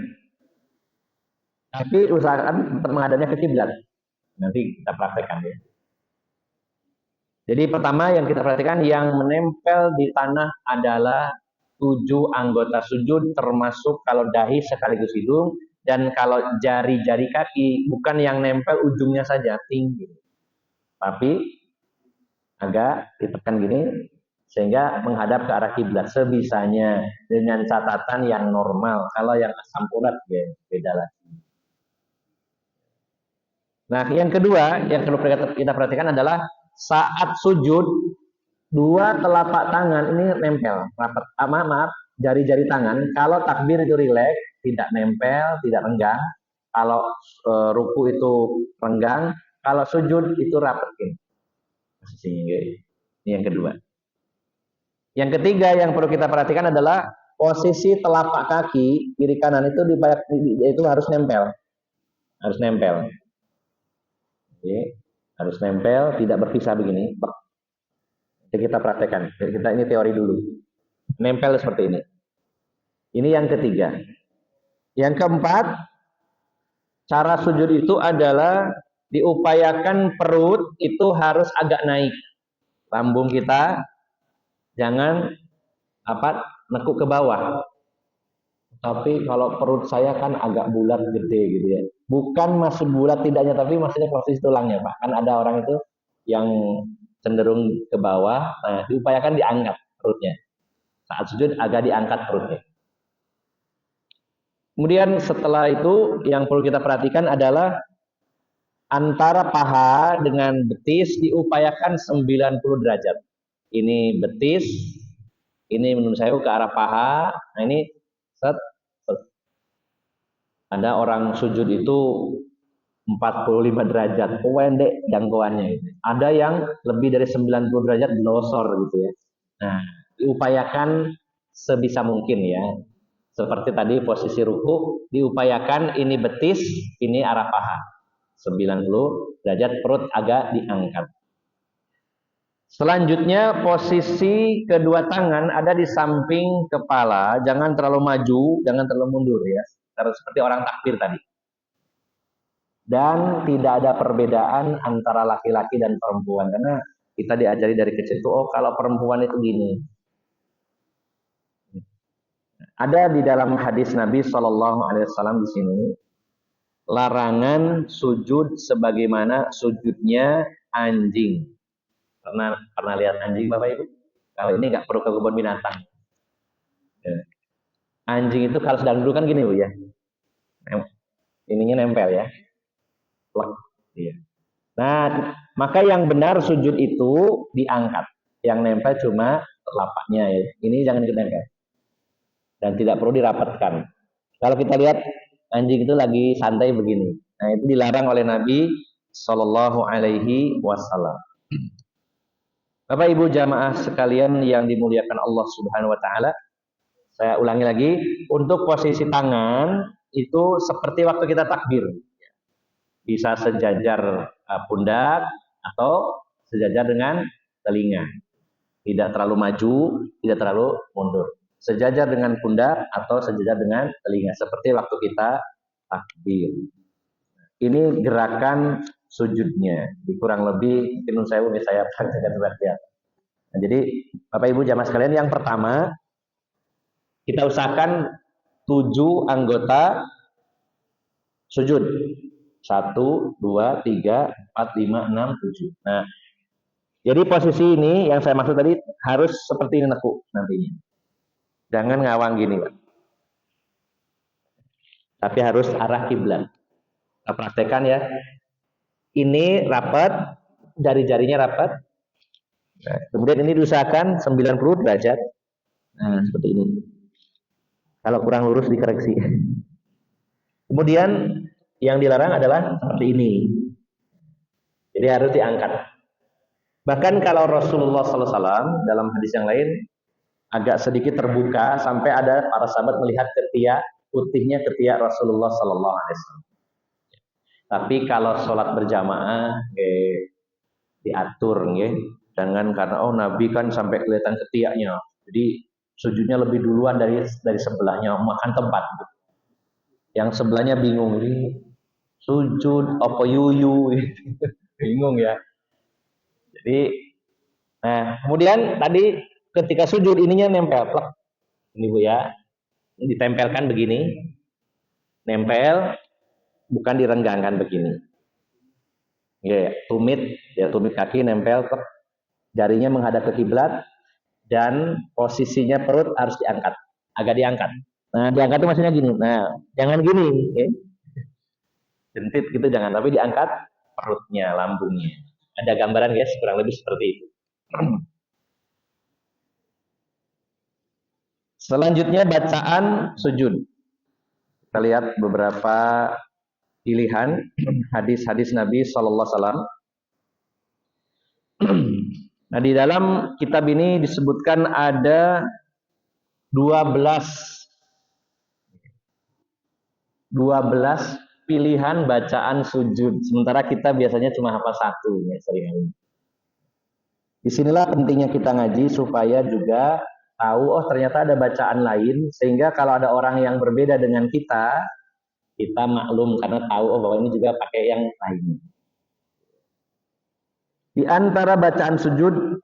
Tapi usahakan menghadapnya ke kiblat. Nanti kita praktekkan ya. Jadi pertama yang kita perhatikan yang menempel di tanah adalah 7 anggota sujud, termasuk kalau dahi sekaligus hidung, dan kalau jari-jari kaki bukan yang nempel ujungnya saja tinggi, tapi agak ditekan gini sehingga menghadap ke arah kiblat sebisanya dengan catatan yang normal. Kalau yang asam urat ya beda lagi. Nah, yang kedua yang perlu kita perhatikan adalah saat sujud dua telapak tangan ini nempel rapat. Maaf, jari-jari tangan kalau takbir itu rileks, tidak nempel, tidak renggang. Kalau ruku itu renggang, kalau sujud itu rapetin. Ini yang kedua. Yang ketiga yang perlu kita perhatikan adalah posisi telapak kaki kiri kanan itu harus nempel. Harus nempel. Oke. Harus nempel, tidak berpisah begini. Jadi kita praktekkan. Jadi kita ini teori dulu. Nempel seperti ini. Ini yang ketiga. Yang keempat, cara sujud itu adalah diupayakan perut itu harus agak naik. Lambung kita jangan nekuk ke bawah. Tapi kalau perut saya kan agak bulat gede gitu ya. Bukan masih bulat tidaknya, tapi maksudnya posisi tulangnya, Pak. Kan ada orang itu yang cenderung ke bawah. Nah, diupayakan diangkat perutnya. Saat sujud agak diangkat perutnya. Kemudian setelah itu yang perlu kita perhatikan adalah antara paha dengan betis diupayakan 90 derajat. Ini betis, ini menurut saya ke arah paha. Nah ini set. Ada orang sujud itu 45 derajat, pendek jangkauannya. Ada yang lebih dari 90 derajat blosor gitu ya. Nah, diupayakan sebisa mungkin ya. Seperti tadi posisi ruku, diupayakan ini betis, ini arah paha. 90 derajat, perut agak diangkat. Selanjutnya posisi kedua tangan ada di samping kepala, jangan terlalu maju, jangan terlalu mundur ya. Harus seperti orang takbir tadi. Dan tidak ada perbedaan antara laki-laki dan perempuan karena kita diajari dari kecil itu kalau perempuan itu gini. Ada di dalam hadis Nabi Shallallahu Alaihi Wasallam di sini larangan sujud sebagaimana sujudnya anjing. Pernah lihat anjing Bapak Ibu? Kalau ini nggak perlu ke kebun binatang. Anjing itu kalau sedang duduk kan gini Bu ya. Ininya nempel ya. Iya. Nah, maka yang benar sujud itu diangkat. Yang nempel cuma telapaknya ya. Ini jangan nempel. Dan tidak perlu dirapatkan. Kalau kita lihat anjing itu lagi santai begini. Nah, itu dilarang oleh Nabi Shallallahu Alaihi Wasallam. Bapak Ibu jamaah sekalian yang dimuliakan Allah Subhanahu Wa Taala, saya ulangi lagi, untuk posisi tangan itu seperti waktu kita takbir, bisa sejajar pundak atau sejajar dengan telinga, tidak terlalu maju, tidak terlalu mundur, sejajar dengan pundak atau sejajar dengan telinga, seperti waktu kita takbir. Ini gerakan sujudnya, kurang lebih mungkin saya praktekkan seperti apa. Nah, jadi Bapak Ibu jamaah sekalian, yang pertama kita usahakan 7 anggota sujud. 1, 2, 3, 4, 5, 6, 7. Nah, jadi posisi ini yang saya maksud tadi harus seperti ini nekuk nantinya. Jangan ngawang gini, Pak. Tapi harus arah kiblat. Kita praktekkan ya. Ini rapat, jari-jarinya rapat. Nah, kemudian ini diusahakan 90 derajat. Nah, seperti ini. Kalau kurang lurus dikoreksi. Kemudian yang dilarang adalah seperti ini. Jadi harus diangkat. Bahkan kalau Rasulullah SAW dalam hadis yang lain agak sedikit terbuka sampai ada para sahabat melihat ketiak putihnya ketiak Rasulullah SAW. Tapi kalau sholat berjamaah, diatur, jangan karena Nabi kan sampai kelihatan ketiaknya, jadi sujudnya lebih duluan dari sebelahnya, makan tempat. Yang sebelahnya bingung, ini sujud apa yuyu, bingung ya. Jadi, nah kemudian tadi ketika sujud ininya nempel, plek, ini Bu ya, ditempelkan begini, nempel, bukan direnggangkan begini. Ya, tumit kaki nempel, plek, jarinya menghadap ke kiblat dan posisinya perut harus diangkat, agak diangkat. Nah, diangkat itu maksudnya gini. Nah, jangan gini, jentit gitu jangan, tapi diangkat perutnya, lambungnya. Ada gambaran guys, kurang lebih seperti itu. Selanjutnya bacaan sujud. Kita lihat beberapa pilihan hadis-hadis Nabi Sallallahu Alaihi Wasallam. Nah, di dalam kitab ini disebutkan ada 12 pilihan bacaan sujud. Sementara kita biasanya cuma hafal satu ya sering. Disinilah pentingnya kita ngaji supaya juga tahu ternyata ada bacaan lain, sehingga kalau ada orang yang berbeda dengan kita maklum karena tahu bahwa ini juga pakai yang lain. Di antara bacaan sujud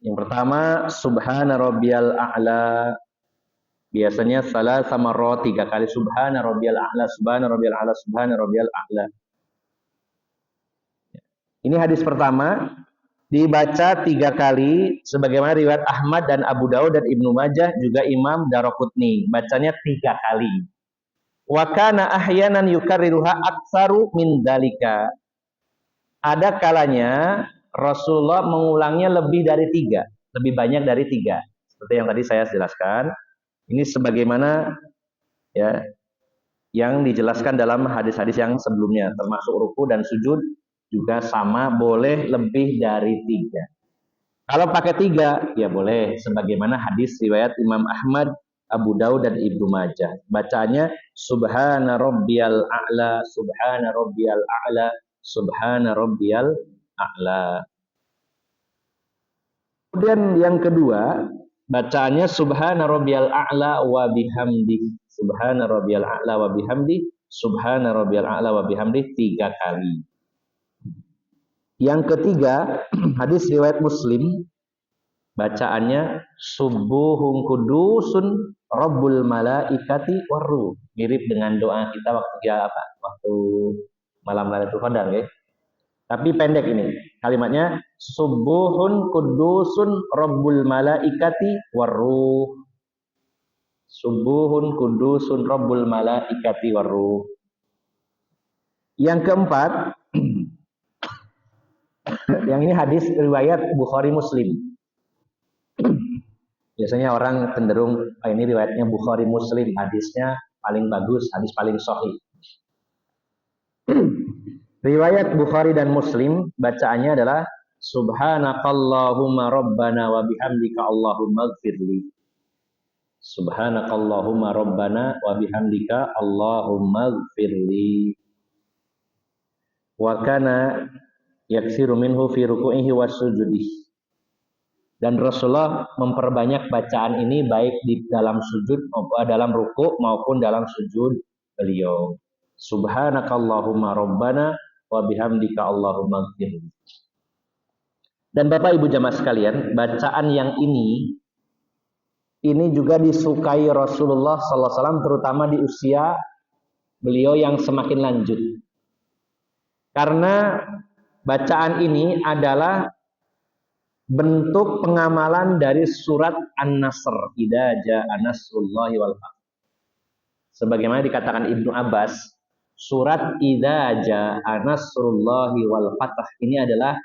yang pertama subhana rabbiyal a'la. Biasanya salah sama roh 3 kali subhana rabbiyal a'la, subhana rabbiyal a'la, subhana rabbiyal a'la. Ini hadis pertama dibaca 3 kali sebagaimana riwayat Ahmad dan Abu Daud dan Ibnu Majah, juga Imam Daraqutni, bacanya 3 kali. Wa kana ahyanan yukarriruha aktsaru min dalika. Ada kalanya Rasulullah mengulangnya lebih dari 3, lebih banyak dari 3. Seperti yang tadi saya jelaskan. Ini sebagaimana ya yang dijelaskan dalam hadis-hadis yang sebelumnya, termasuk ruku dan sujud juga sama, boleh lebih dari 3. Kalau pakai 3 ya boleh, sebagaimana hadis riwayat Imam Ahmad, Abu Daud dan Ibnu Majah. Bacaannya subhana rabbiyal a'la, subhana rabbiyal a'la, subhana rabbiyal a'la. Kemudian yang kedua, bacaannya subhana rabbiyal a'la wa bihamdi, subhana rabbiyal a'la wa bihamdi, subhana rabbiyal a'la wa bihamdi 3 kali. Yang ketiga, hadis riwayat Muslim, bacaannya subuhun kudusun rabbul malaikati waruh. Mirip dengan doa kita waktu malam Lailatul Qadar ya. Tapi pendek ini. Kalimatnya subuhun kudusun rabbul malaikati waruh. Subuhun kudusun rabbul malaikati waruh. Yang keempat, yang ini hadis riwayat Bukhari Muslim. Biasanya orang cenderung ini riwayatnya Bukhari Muslim, hadisnya paling bagus, hadis paling sahih. Riwayat Bukhari dan Muslim bacaannya adalah subhanakallahumma rabbana wa bihamdika allahumma ighfirli. Subhanakallahumma rabbana wa bihamdika allahumma ighfirli. Wa kana yaksiru minhu fi ruku'ihi wa sujudih. Dan Rasulullah memperbanyak bacaan ini baik di dalam sujud maupun dalam ruku' maupun dalam sujud beliau. Subhanakallahumma rabbana wa bihamdika allahumma ighfirli. Dan Bapak Ibu jamaah sekalian, bacaan yang ini juga disukai Rasulullah SAW, terutama di usia beliau yang semakin lanjut. Karena bacaan ini adalah bentuk pengamalan dari surat An-Nasr, idza jaa nasrullahi wal fath. Sebagaimana dikatakan Ibnu Abbas, surat idza jaa nasrullahi wal fath ini adalah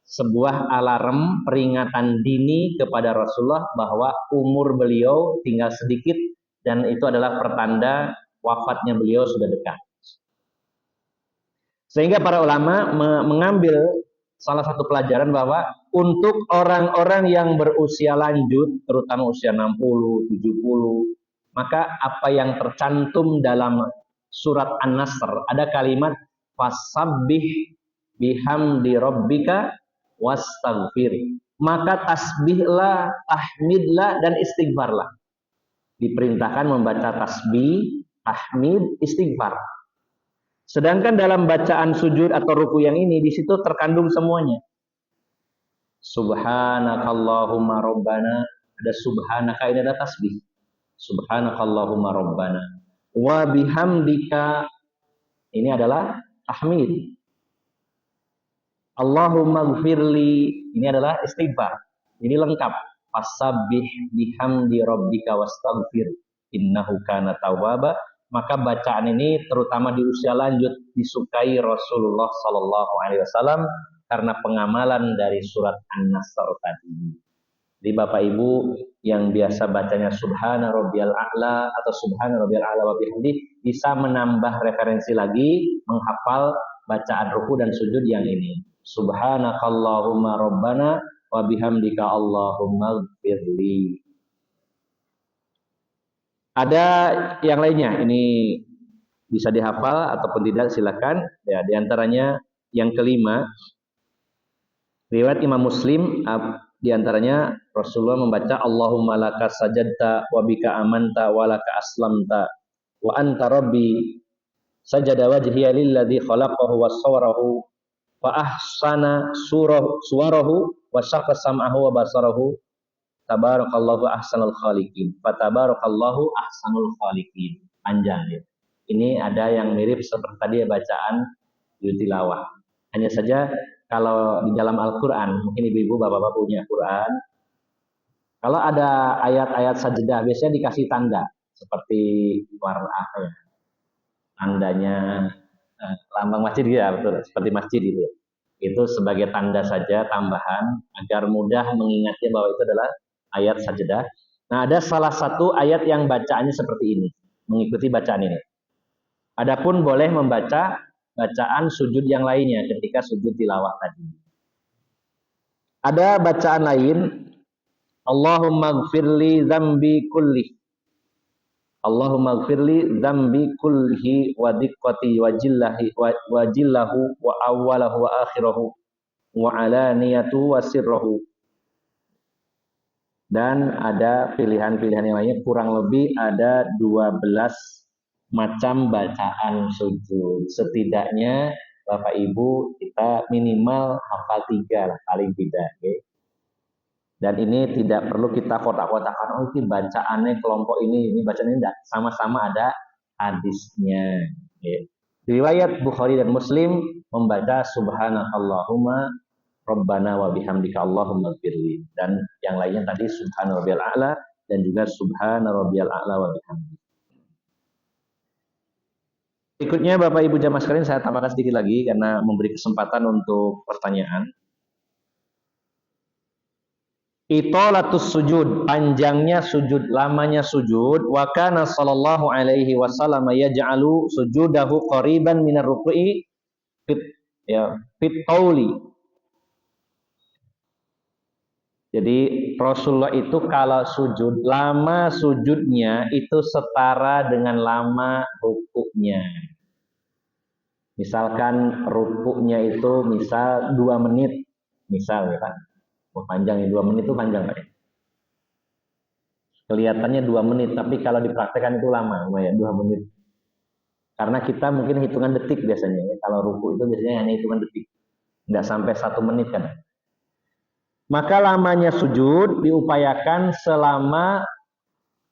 sebuah alarm peringatan dini kepada Rasulullah bahwa umur beliau tinggal sedikit dan itu adalah pertanda wafatnya beliau sudah dekat. Sehingga para ulama mengambil salah satu pelajaran bahwa untuk orang-orang yang berusia lanjut, terutama usia 60, 70, maka apa yang tercantum dalam surat An-Nasr, ada kalimat fasabbih bihamdi rabbika wastaghfir. Maka tasbihlah, tahmidlah, dan istighfarlah. Diperintahkan membaca tasbih, tahmid, istighfar. Sedangkan dalam bacaan sujud atau ruku yang ini, di situ terkandung semuanya. Subhanakallahumma rabbana, ada subhanaka, ini ada tasbih. Subhanakallahumma rabbana. Wa bihamdika, ini adalah tahmid. Allahumma gfirli, ini adalah istighfar. Ini lengkap. Fasabbih bihamdi rabbika wastaghfir innahu kana tawwaba. Maka bacaan ini terutama di usia lanjut disukai Rasulullah Sallallahu Alaihi Wasallam karena pengamalan dari surat An-Nasr tadi. Jadi Bapak Ibu yang biasa bacanya Subhana Rabbiyal A'la atau Subhana Rabbiyal A'la wa bihamdi bisa menambah referensi lagi menghafal bacaan ruku dan sujud yang ini. Subhanakallahumma rabbana wa bihamdika Allahumma gfirli. Ada yang lainnya, ini bisa dihafal ataupun tidak silakan. Ya, diantaranya yang kelima, riwayat Imam Muslim, diantaranya Rasulullah membaca Allahumma laka sajadta wa bika amanta wa laka aslamta wa anta rabbi sajada wajhiya lilladzi khalaqahu wa sawwarahu fa ahsana suwarahu wa syaqqa sam'ahu wa basarahu tabarakallahu ahsanul khaliqin. Fa tabarakallahu ahsanul khaliqin. Panjang ya. Ini ada yang mirip seperti tadi bacaan tilawah. Hanya saja kalau di dalam Al-Qur'an, mungkin ibu-ibu bapak-bapak punya Quran. Kalau ada ayat-ayat sajdah biasanya dikasih tanda seperti warna ya. Tandanya lambang masjid ya, betul, seperti masjid itu ya. Itu sebagai tanda saja tambahan agar mudah mengingatnya bahwa itu adalah ayat sajdah. Nah, ada salah satu ayat yang bacaannya seperti ini, mengikuti bacaan ini. Adapun boleh membaca bacaan sujud yang lainnya ketika sujud tilawah tadi. Ada bacaan lain, Allahumma gfirli dzambi kulli. Allahumma gfirli dzambi kullihi wa diqqati wa jillahi wa jillahu wa awwalahu wa akhirahu wa alaniyatu wa sirrahu. Dan ada pilihan-pilihan yang lainnya, kurang lebih ada 12 macam bacaan sujud. Setidaknya Bapak Ibu kita minimal hafal 3 lah paling tidak. Okay? Dan ini tidak perlu kita kotak-kotakan, oh ini bacaannya kelompok ini bacaan ini enggak. Sama-sama ada hadisnya. Okay? Riwayat Bukhari dan Muslim membaca Subhanakallahumma Rabbana wa bihamdika Allahumma gfirli. Dan yang lainnya tadi Subhana Rabbiyal A'la dan juga Subhana Rabbiyal A'la wa bihamdi. Berikutnya Bapak Ibu jamaah sekalian saya tambahkan sedikit lagi karena memberi kesempatan untuk pertanyaan. Itolatus sujud, panjangnya sujud, lamanya sujud. Wa kana sallallahu alaihi wasallam yaj'alu sujudahu qariban minar ruku'i fit qauli. Jadi Rasulullah itu kalau sujud, lama sujudnya itu setara dengan lama rukuknya. Misalkan rukuknya itu misal 2 menit, misal ya Pak. Panjang ya, 2 menit itu panjang Pak. Kelihatannya 2 menit, tapi kalau dipraktekkan itu lama, ya 2 menit. Karena kita mungkin hitungan detik biasanya, ya. Kalau ruku itu biasanya hanya hitungan detik, nggak sampai 1 menit kan. Maka lamanya sujud diupayakan selama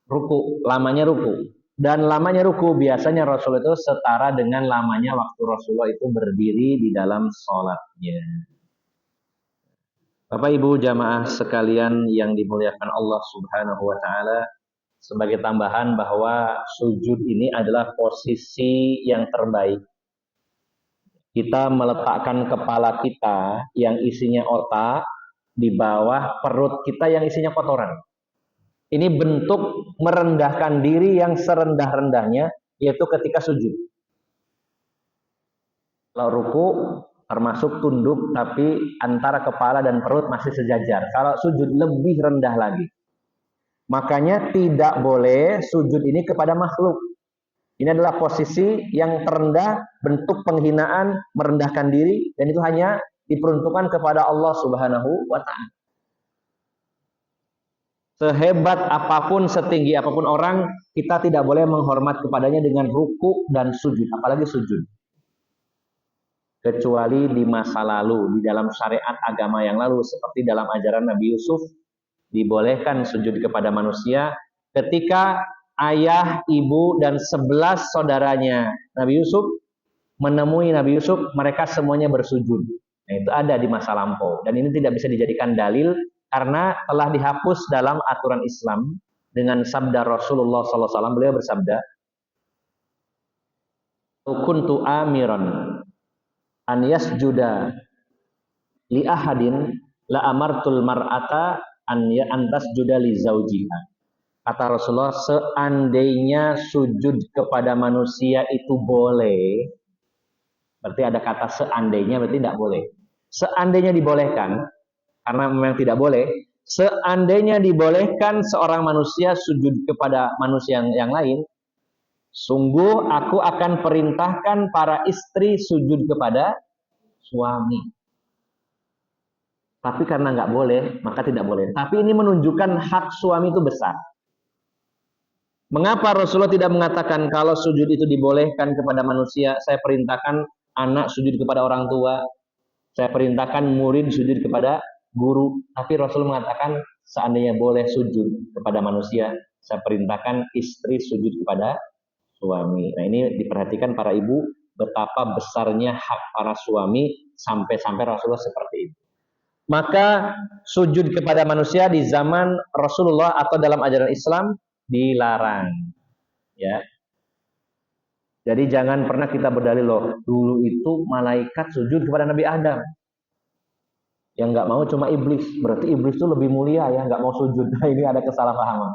ruku, lamanya ruku. Dan lamanya ruku biasanya Rasul itu setara dengan lamanya waktu Rasulullah itu berdiri di dalam sholatnya. Bapak Ibu jamaah sekalian yang dimuliakan Allah Subhanahu wa taala, sebagai tambahan bahwa sujud ini adalah posisi yang terbaik. Kita meletakkan kepala kita yang isinya otak di bawah perut kita yang isinya kotoran. Ini bentuk merendahkan diri yang serendah-rendahnya, yaitu ketika sujud. Kalau ruku termasuk tunduk, tapi antara kepala dan perut masih sejajar. Kalau sujud lebih rendah lagi. Makanya tidak boleh sujud ini kepada makhluk. Ini adalah posisi yang terendah, bentuk penghinaan, merendahkan diri, dan itu hanya diperuntukkan kepada Allah Subhanahu wa Ta'ala. Sehebat apapun, setinggi apapun orang, kita tidak boleh menghormat kepadanya dengan ruku dan sujud, apalagi sujud. Kecuali di masa lalu, di dalam syariat agama yang lalu, seperti dalam ajaran Nabi Yusuf, dibolehkan sujud kepada manusia ketika ayah, ibu, dan 11 saudaranya Nabi Yusuf menemui Nabi Yusuf, mereka semuanya bersujud. Nah, itu ada di masa lampau, dan ini tidak bisa dijadikan dalil karena telah dihapus dalam aturan Islam dengan sabda Rasulullah SAW. Beliau bersabda, "Kuntu amiran an yasjuda li ahadin la amartul mar'ata an tasjuda li zaujiha." Kata Rasulullah, seandainya sujud kepada manusia itu boleh, berarti ada kata seandainya, berarti tidak boleh. Seandainya dibolehkan, karena memang tidak boleh, seandainya dibolehkan seorang manusia sujud kepada manusia yang lain, sungguh aku akan perintahkan para istri sujud kepada suami. Tapi karena nggak boleh, maka tidak boleh. Tapi ini menunjukkan hak suami itu besar. Mengapa Rasulullah tidak mengatakan kalau sujud itu dibolehkan kepada manusia, saya perintahkan anak sujud kepada orang tua, saya perintahkan murid sujud kepada guru. Tapi Rasul mengatakan seandainya boleh sujud kepada manusia, saya perintahkan istri sujud kepada suami. Nah, ini diperhatikan para ibu betapa besarnya hak para suami sampai-sampai Rasulullah seperti itu. Maka sujud kepada manusia di zaman Rasulullah atau dalam ajaran Islam dilarang. Ya. Jadi jangan pernah kita berdalil loh, dulu itu malaikat sujud kepada Nabi Adam. Yang nggak mau cuma iblis, berarti iblis itu lebih mulia ya, nggak mau sujud. Nah, ini ada kesalahpahaman.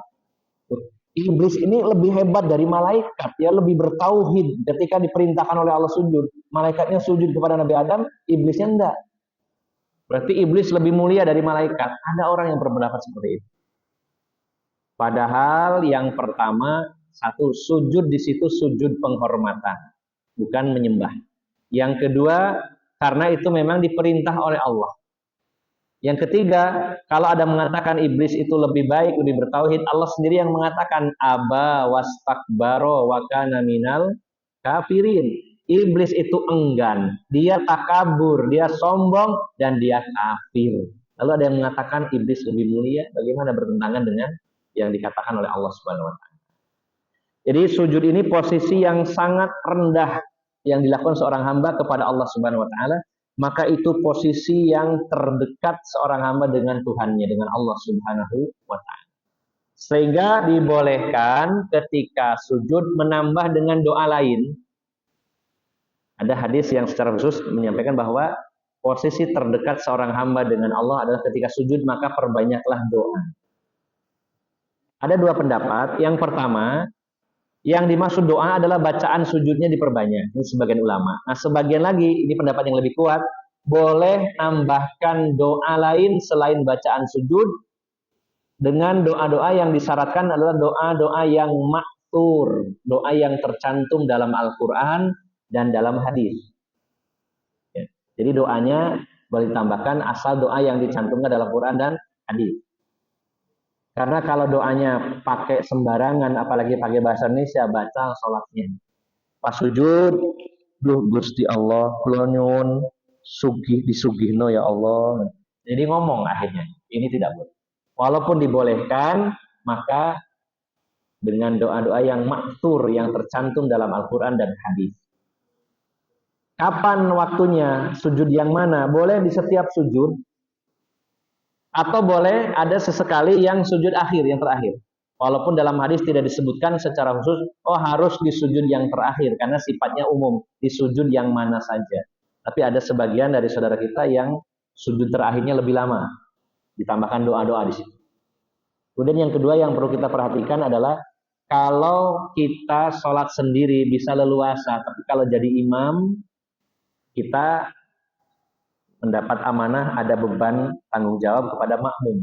Iblis ini lebih hebat dari malaikat, ya lebih bertauhid. Ketika diperintahkan oleh Allah sujud, malaikatnya sujud kepada Nabi Adam, iblisnya enggak. Berarti iblis lebih mulia dari malaikat. Ada orang yang berpendapat seperti itu. Padahal yang pertama, satu, sujud di situ sujud penghormatan, bukan menyembah. Yang kedua, karena itu memang diperintah oleh Allah. Yang ketiga, kalau ada mengatakan iblis itu lebih baik, lebih bertauhid, Allah sendiri yang mengatakan aba wastakbaro wa kana minal kafirin. Iblis itu enggan, dia takabur, dia sombong, dan dia kafir. Lalu ada yang mengatakan iblis lebih mulia, bagaimana bertentangan dengan yang dikatakan oleh Allah Subhanahu wa Ta'ala. Jadi sujud ini posisi yang sangat rendah yang dilakukan seorang hamba kepada Allah Subhanahu wa Ta'ala. Maka itu posisi yang terdekat seorang hamba dengan Tuhannya, dengan Allah Subhanahu wa Ta'ala. Sehingga dibolehkan ketika sujud menambah dengan doa lain. Ada hadis yang secara khusus menyampaikan bahwa posisi terdekat seorang hamba dengan Allah adalah ketika sujud, maka perbanyaklah doa. Ada dua pendapat. Yang pertama, yang dimaksud doa adalah bacaan sujudnya diperbanyak. Ini sebagian ulama. Nah, sebagian lagi, ini pendapat yang lebih kuat, boleh tambahkan doa lain selain bacaan sujud dengan doa-doa yang disyaratkan adalah doa-doa yang maktur, doa yang tercantum dalam Al-Quran dan dalam hadis. Ya. Jadi doanya boleh ditambahkan asal doa yang dicantumkan dalam Quran dan hadis. Karena kalau doanya pakai sembarangan, apalagi pakai bahasa Indonesia, baca sholatnya. Pas sujud, duh Gusti Allah, kula nyuwun sugih disugihno ya Allah. Jadi ngomong akhirnya, ini tidak boleh. Walaupun dibolehkan, maka dengan doa-doa yang maktur, yang tercantum dalam Al-Quran dan hadis. Kapan waktunya? Sujud yang mana? Boleh di setiap sujud, atau boleh ada sesekali yang sujud akhir, yang terakhir. Walaupun dalam hadis tidak disebutkan secara khusus, oh harus di sujud yang terakhir, karena sifatnya umum, di sujud yang mana saja. Tapi ada sebagian dari saudara kita yang sujud terakhirnya lebih lama, ditambahkan doa-doa di situ. Kemudian yang kedua yang perlu kita perhatikan adalah, kalau kita sholat sendiri bisa leluasa, tapi kalau jadi imam, kita mendapat amanah ada beban tanggung jawab kepada makmum.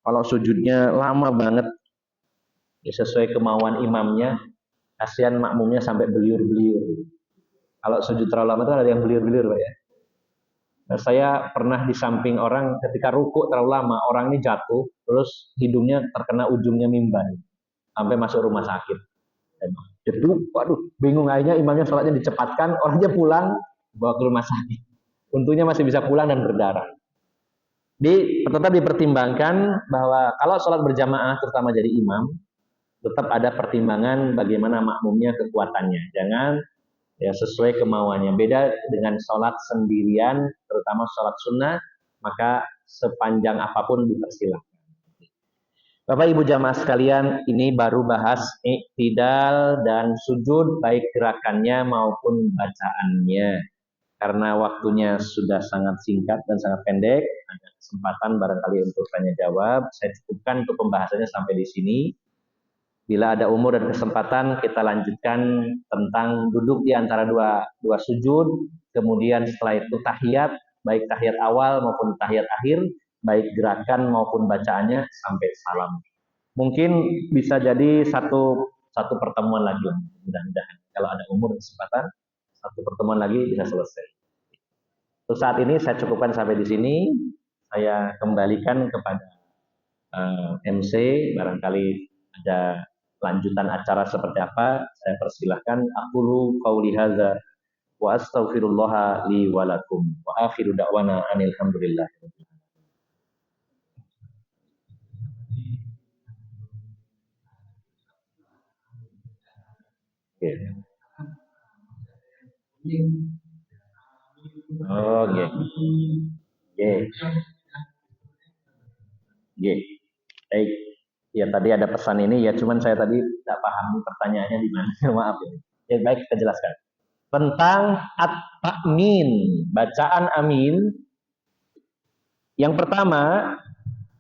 Kalau sujudnya lama banget, ya sesuai kemauan imamnya, kasihan makmumnya sampai beliur-beliur. Kalau sujud terlalu lama itu ada yang beliur-beliur, Pak ya. Nah, saya pernah di samping orang ketika ruku terlalu lama, orang ini jatuh, terus hidungnya terkena ujungnya mimbar, sampai masuk rumah sakit. Jadi, waduh, bingung akhirnya imamnya sholatnya dicepatkan, orangnya pulang, bawa ke rumah sakit. Untungnya masih bisa pulang dan berdarah. Tetap dipertimbangkan bahwa kalau sholat berjamaah, terutama jadi imam, tetap ada pertimbangan bagaimana makmumnya kekuatannya. Jangan ya sesuai kemauannya. Beda dengan sholat sendirian, terutama sholat sunnah, maka sepanjang apapun dipersilahkan. Bapak Ibu jamaah sekalian, ini baru bahas iktidal dan sujud, baik gerakannya maupun bacaannya. Karena waktunya sudah sangat singkat dan sangat pendek, ada kesempatan barangkali untuk tanya jawab. Saya cukupkan untuk pembahasannya sampai di sini. Bila ada umur dan kesempatan, kita lanjutkan tentang duduk di antara dua sujud, kemudian setelah itu tahiyat, baik tahiyat awal maupun tahiyat akhir, baik gerakan maupun bacaannya sampai salam. Mungkin bisa jadi satu pertemuan lagi, mudah-mudahan. Kalau ada umur dan kesempatan, satu pertemuan lagi bisa selesai. Untuk saat ini saya cukupkan sampai di sini. Saya kembalikan kepada MC, barangkali ada lanjutan acara seperti apa, saya persilahkan. Aqulu qauli hadza wa astaghfirullah li wa lakum wa akhiru da'wana anil hamdulillah. Okay. Oh, nggih. Nggih. Nggih. Baik. Ya tadi ada pesan ini ya, cuman saya tadi tidak paham pertanyaannya di mana. Maaf ya. Ya baik, kita jelaskan. Tentang at-ta'min, bacaan amin. Yang pertama,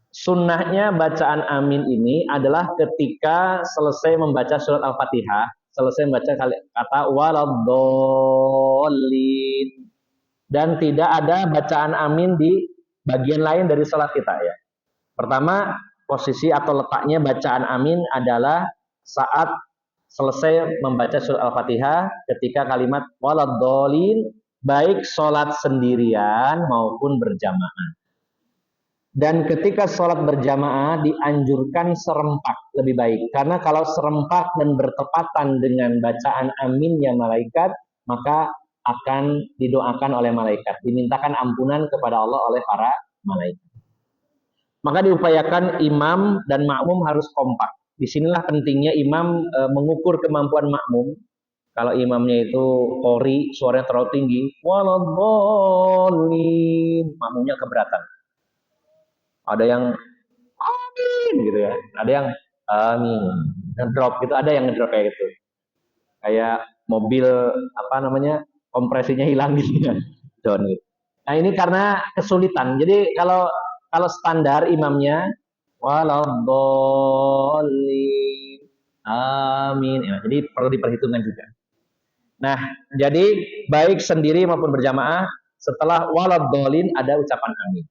sunnahnya bacaan amin ini adalah ketika selesai membaca surat Al-Fatihah, selesai membaca kata waladdallin, dan tidak ada bacaan amin di bagian lain dari salat kita ya. Pertama, posisi atau letaknya bacaan amin adalah saat selesai membaca surat Al-Fatihah ketika kalimat waladdallin, baik sholat sendirian maupun berjamaah. Dan ketika sholat berjamaah dianjurkan serempak lebih baik. Karena kalau serempak dan bertepatan dengan bacaan aminnya malaikat, maka akan didoakan oleh malaikat. Dimintakan ampunan kepada Allah oleh para malaikat. Maka diupayakan imam dan makmum harus kompak. Disinilah pentingnya imam mengukur kemampuan makmum. Kalau imamnya itu qori, suaranya terlalu tinggi, waladhdallin, makmumnya keberatan. Ada yang amin gitu ya, ada yang amin ngedrop gitu, ada yang ngedrop kayak gitu, kayak mobil apa namanya kompresinya hilang gitu ya, down gitu. Nah ini karena kesulitan. Jadi kalau standar imamnya waladhdallin amin ya, jadi perlu diperhitungkan juga. Nah jadi baik sendiri maupun berjamaah, setelah waladhdallin ada ucapan amin.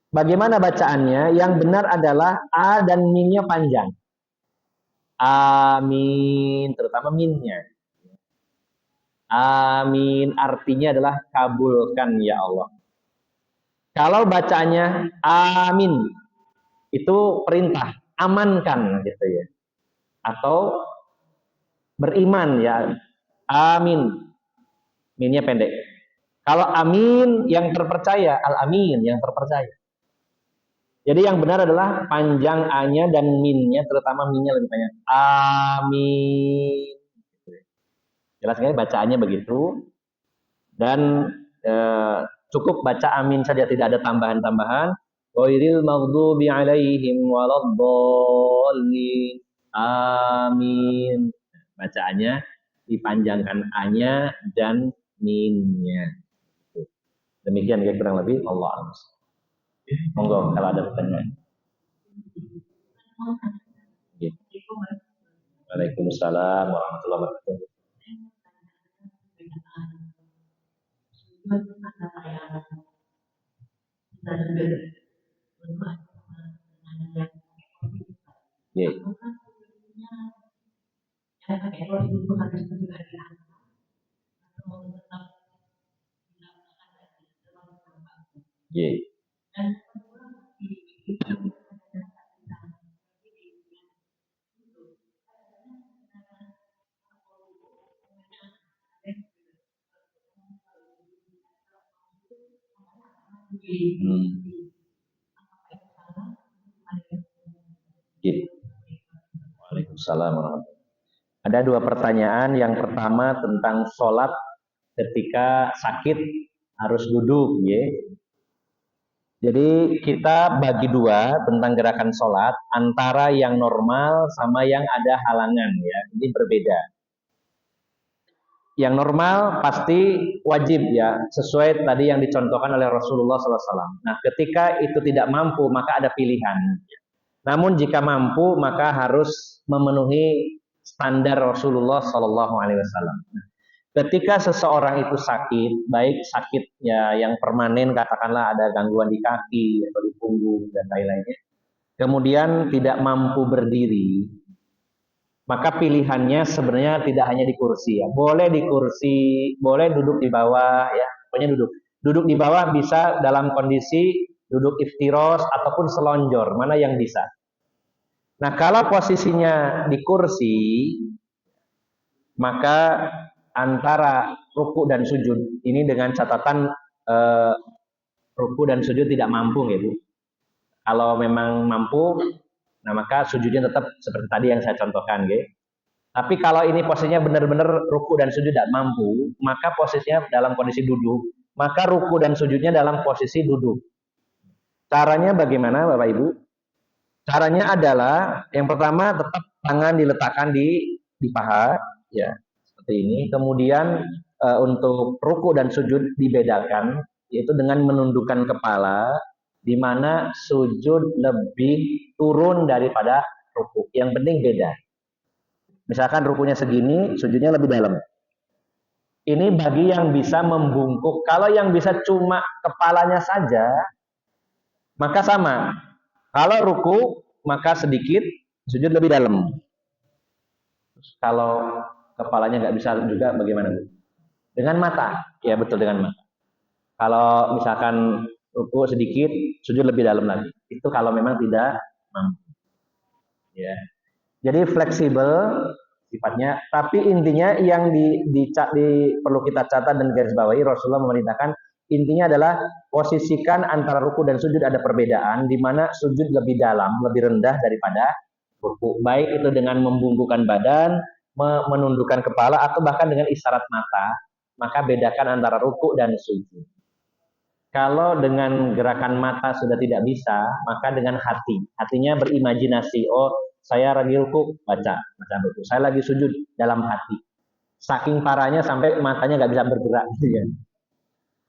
Bagaimana bacaannya? Yang benar adalah A dan minnya panjang. Amin, terutama minnya. Amin, artinya adalah kabulkan ya Allah. Kalau bacanya amin, itu perintah, amankan gitu ya. Atau beriman ya, amin. Minnya pendek. Kalau amin yang terpercaya, al-amin yang terpercaya. Jadi yang benar adalah panjang A-nya dan min-nya, terutama min-nya lebih banyak. Amin. Jelas kan bacaannya begitu. Dan cukup baca amin saja, tidak ada tambahan-tambahan. Ghairil maghdubi alaihim waladdallin. Amin. Bacaannya dipanjangkan A-nya dan min-nya. Demikian ya kurang lebih. Allah a'lam. Monggo kalau ada pertanyaan. Waalaikumsalam warahmatullahi wabarakatuh. Ye. Ye. Ye. Waalaikumsalam warahmatullahi. Ada dua pertanyaan. Yang pertama tentang sholat ketika sakit harus duduk, ya. Jadi kita bagi dua tentang gerakan sholat antara yang normal sama yang ada halangan, ya. Ini berbeda. Yang normal pasti wajib, ya, sesuai tadi yang dicontohkan oleh Rasulullah SAW. Nah, ketika itu tidak mampu maka ada pilihan. Namun jika mampu maka harus memenuhi standar Rasulullah SAW. Ketika seseorang itu sakit, baik sakit ya yang permanen, katakanlah ada gangguan di kaki atau di punggung dan lain-lainnya, kemudian tidak mampu berdiri, maka pilihannya sebenarnya tidak hanya di kursi, ya. Boleh di kursi, boleh duduk di bawah, ya. Pokoknya duduk. Duduk di bawah bisa dalam kondisi duduk iftiros ataupun selonjor, mana yang bisa. Nah, kalau posisinya di kursi, maka antara ruku dan sujud ini dengan catatan ruku dan sujud tidak mampu, gitu. Kalau memang mampu, nah maka sujudnya tetap seperti tadi yang saya contohkan, gitu. Tapi kalau ini posisinya benar-benar ruku dan sujud tidak mampu, maka posisinya dalam kondisi duduk, maka ruku dan sujudnya dalam posisi duduk. Caranya bagaimana, Bapak Ibu? Caranya adalah yang pertama tetap tangan diletakkan di paha, ya, seperti ini. Kemudian untuk ruku dan sujud dibedakan, yaitu dengan menundukkan kepala, di mana sujud lebih turun daripada ruku. Yang penting beda. Misalkan rukunya segini, sujudnya lebih dalam. Ini bagi yang bisa membungkuk. Kalau yang bisa cuma kepalanya saja, maka sama. Kalau ruku, maka sedikit, sujud lebih dalam. Kalau kepalanya nggak bisa juga, bagaimana, Bu? Dengan mata, ya betul, dengan mata. Kalau misalkan ruku sedikit, sujud lebih dalam lagi. Itu kalau memang tidak mampu. Ya. Jadi fleksibel sifatnya, tapi intinya yang perlu kita catat dan garis bawahi, Rasulullah memerintahkan intinya adalah posisikan antara ruku dan sujud ada perbedaan, di mana sujud lebih dalam, lebih rendah daripada ruku. Baik itu dengan membungkukkan badan, menundukkan kepala, atau bahkan dengan isyarat mata, maka bedakan antara ruku dan sujud. Kalau dengan gerakan mata sudah tidak bisa, maka dengan hati. Hatinya berimajinasi, oh saya lagi ruku, baca ruku. Saya lagi sujud dalam hati. Saking parahnya sampai matanya nggak bisa bergerak, gitu ya.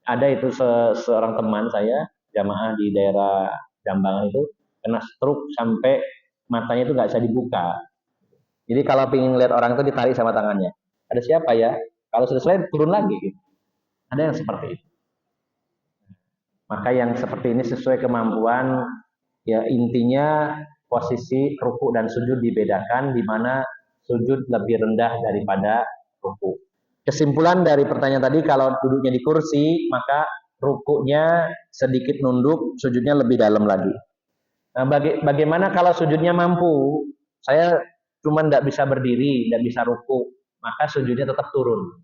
Ada itu seorang teman saya, jamaah di daerah Jambangan itu, kena stroke sampai matanya itu nggak bisa dibuka. Jadi kalau ingin lihat orang itu ditarik sama tangannya. Ada siapa ya? Kalau sudah selesai turun lagi. Gitu. Ada yang seperti itu. Maka yang seperti ini sesuai kemampuan, ya intinya posisi ruku dan sujud dibedakan, di mana sujud lebih rendah daripada ruku. Kesimpulan dari pertanyaan tadi, kalau duduknya di kursi, maka rukunya sedikit nunduk, sujudnya lebih dalam lagi. Nah, bagaimana kalau sujudnya mampu? Saya cuma tidak bisa berdiri, tidak bisa ruku, maka sujudnya tetap turun.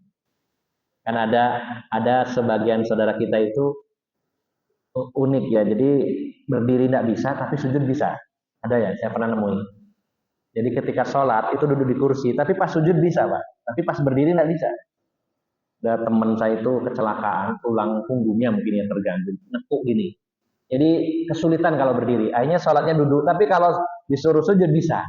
Kan ada sebagian saudara kita itu unik, ya, jadi berdiri tidak bisa tapi sujud bisa, ada ya, saya pernah nemuin. Jadi ketika sholat itu duduk di kursi, tapi pas sujud bisa, Pak, tapi pas berdiri tidak bisa. Ada teman saya itu kecelakaan, tulang punggungnya mungkin yang terganggu, nekuk gini, jadi kesulitan kalau berdiri, akhirnya sholatnya duduk, tapi kalau disuruh sujud bisa.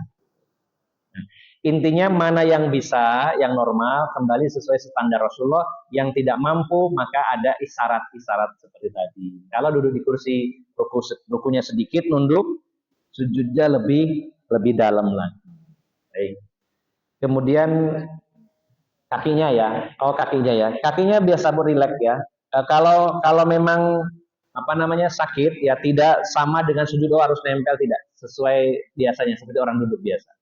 Intinya mana yang bisa, yang normal, kembali sesuai standar Rasulullah. Yang tidak mampu, maka ada isyarat-isyarat seperti tadi. Kalau duduk di kursi, rukunya sedikit, nunduk, sujudnya lebih dalam lagi. Baik. Kemudian kakinya ya, kakinya biasa berileks, ya. Kalau memang apa namanya sakit ya tidak sama dengan sujud harus nempel, tidak sesuai biasanya seperti orang duduk biasa.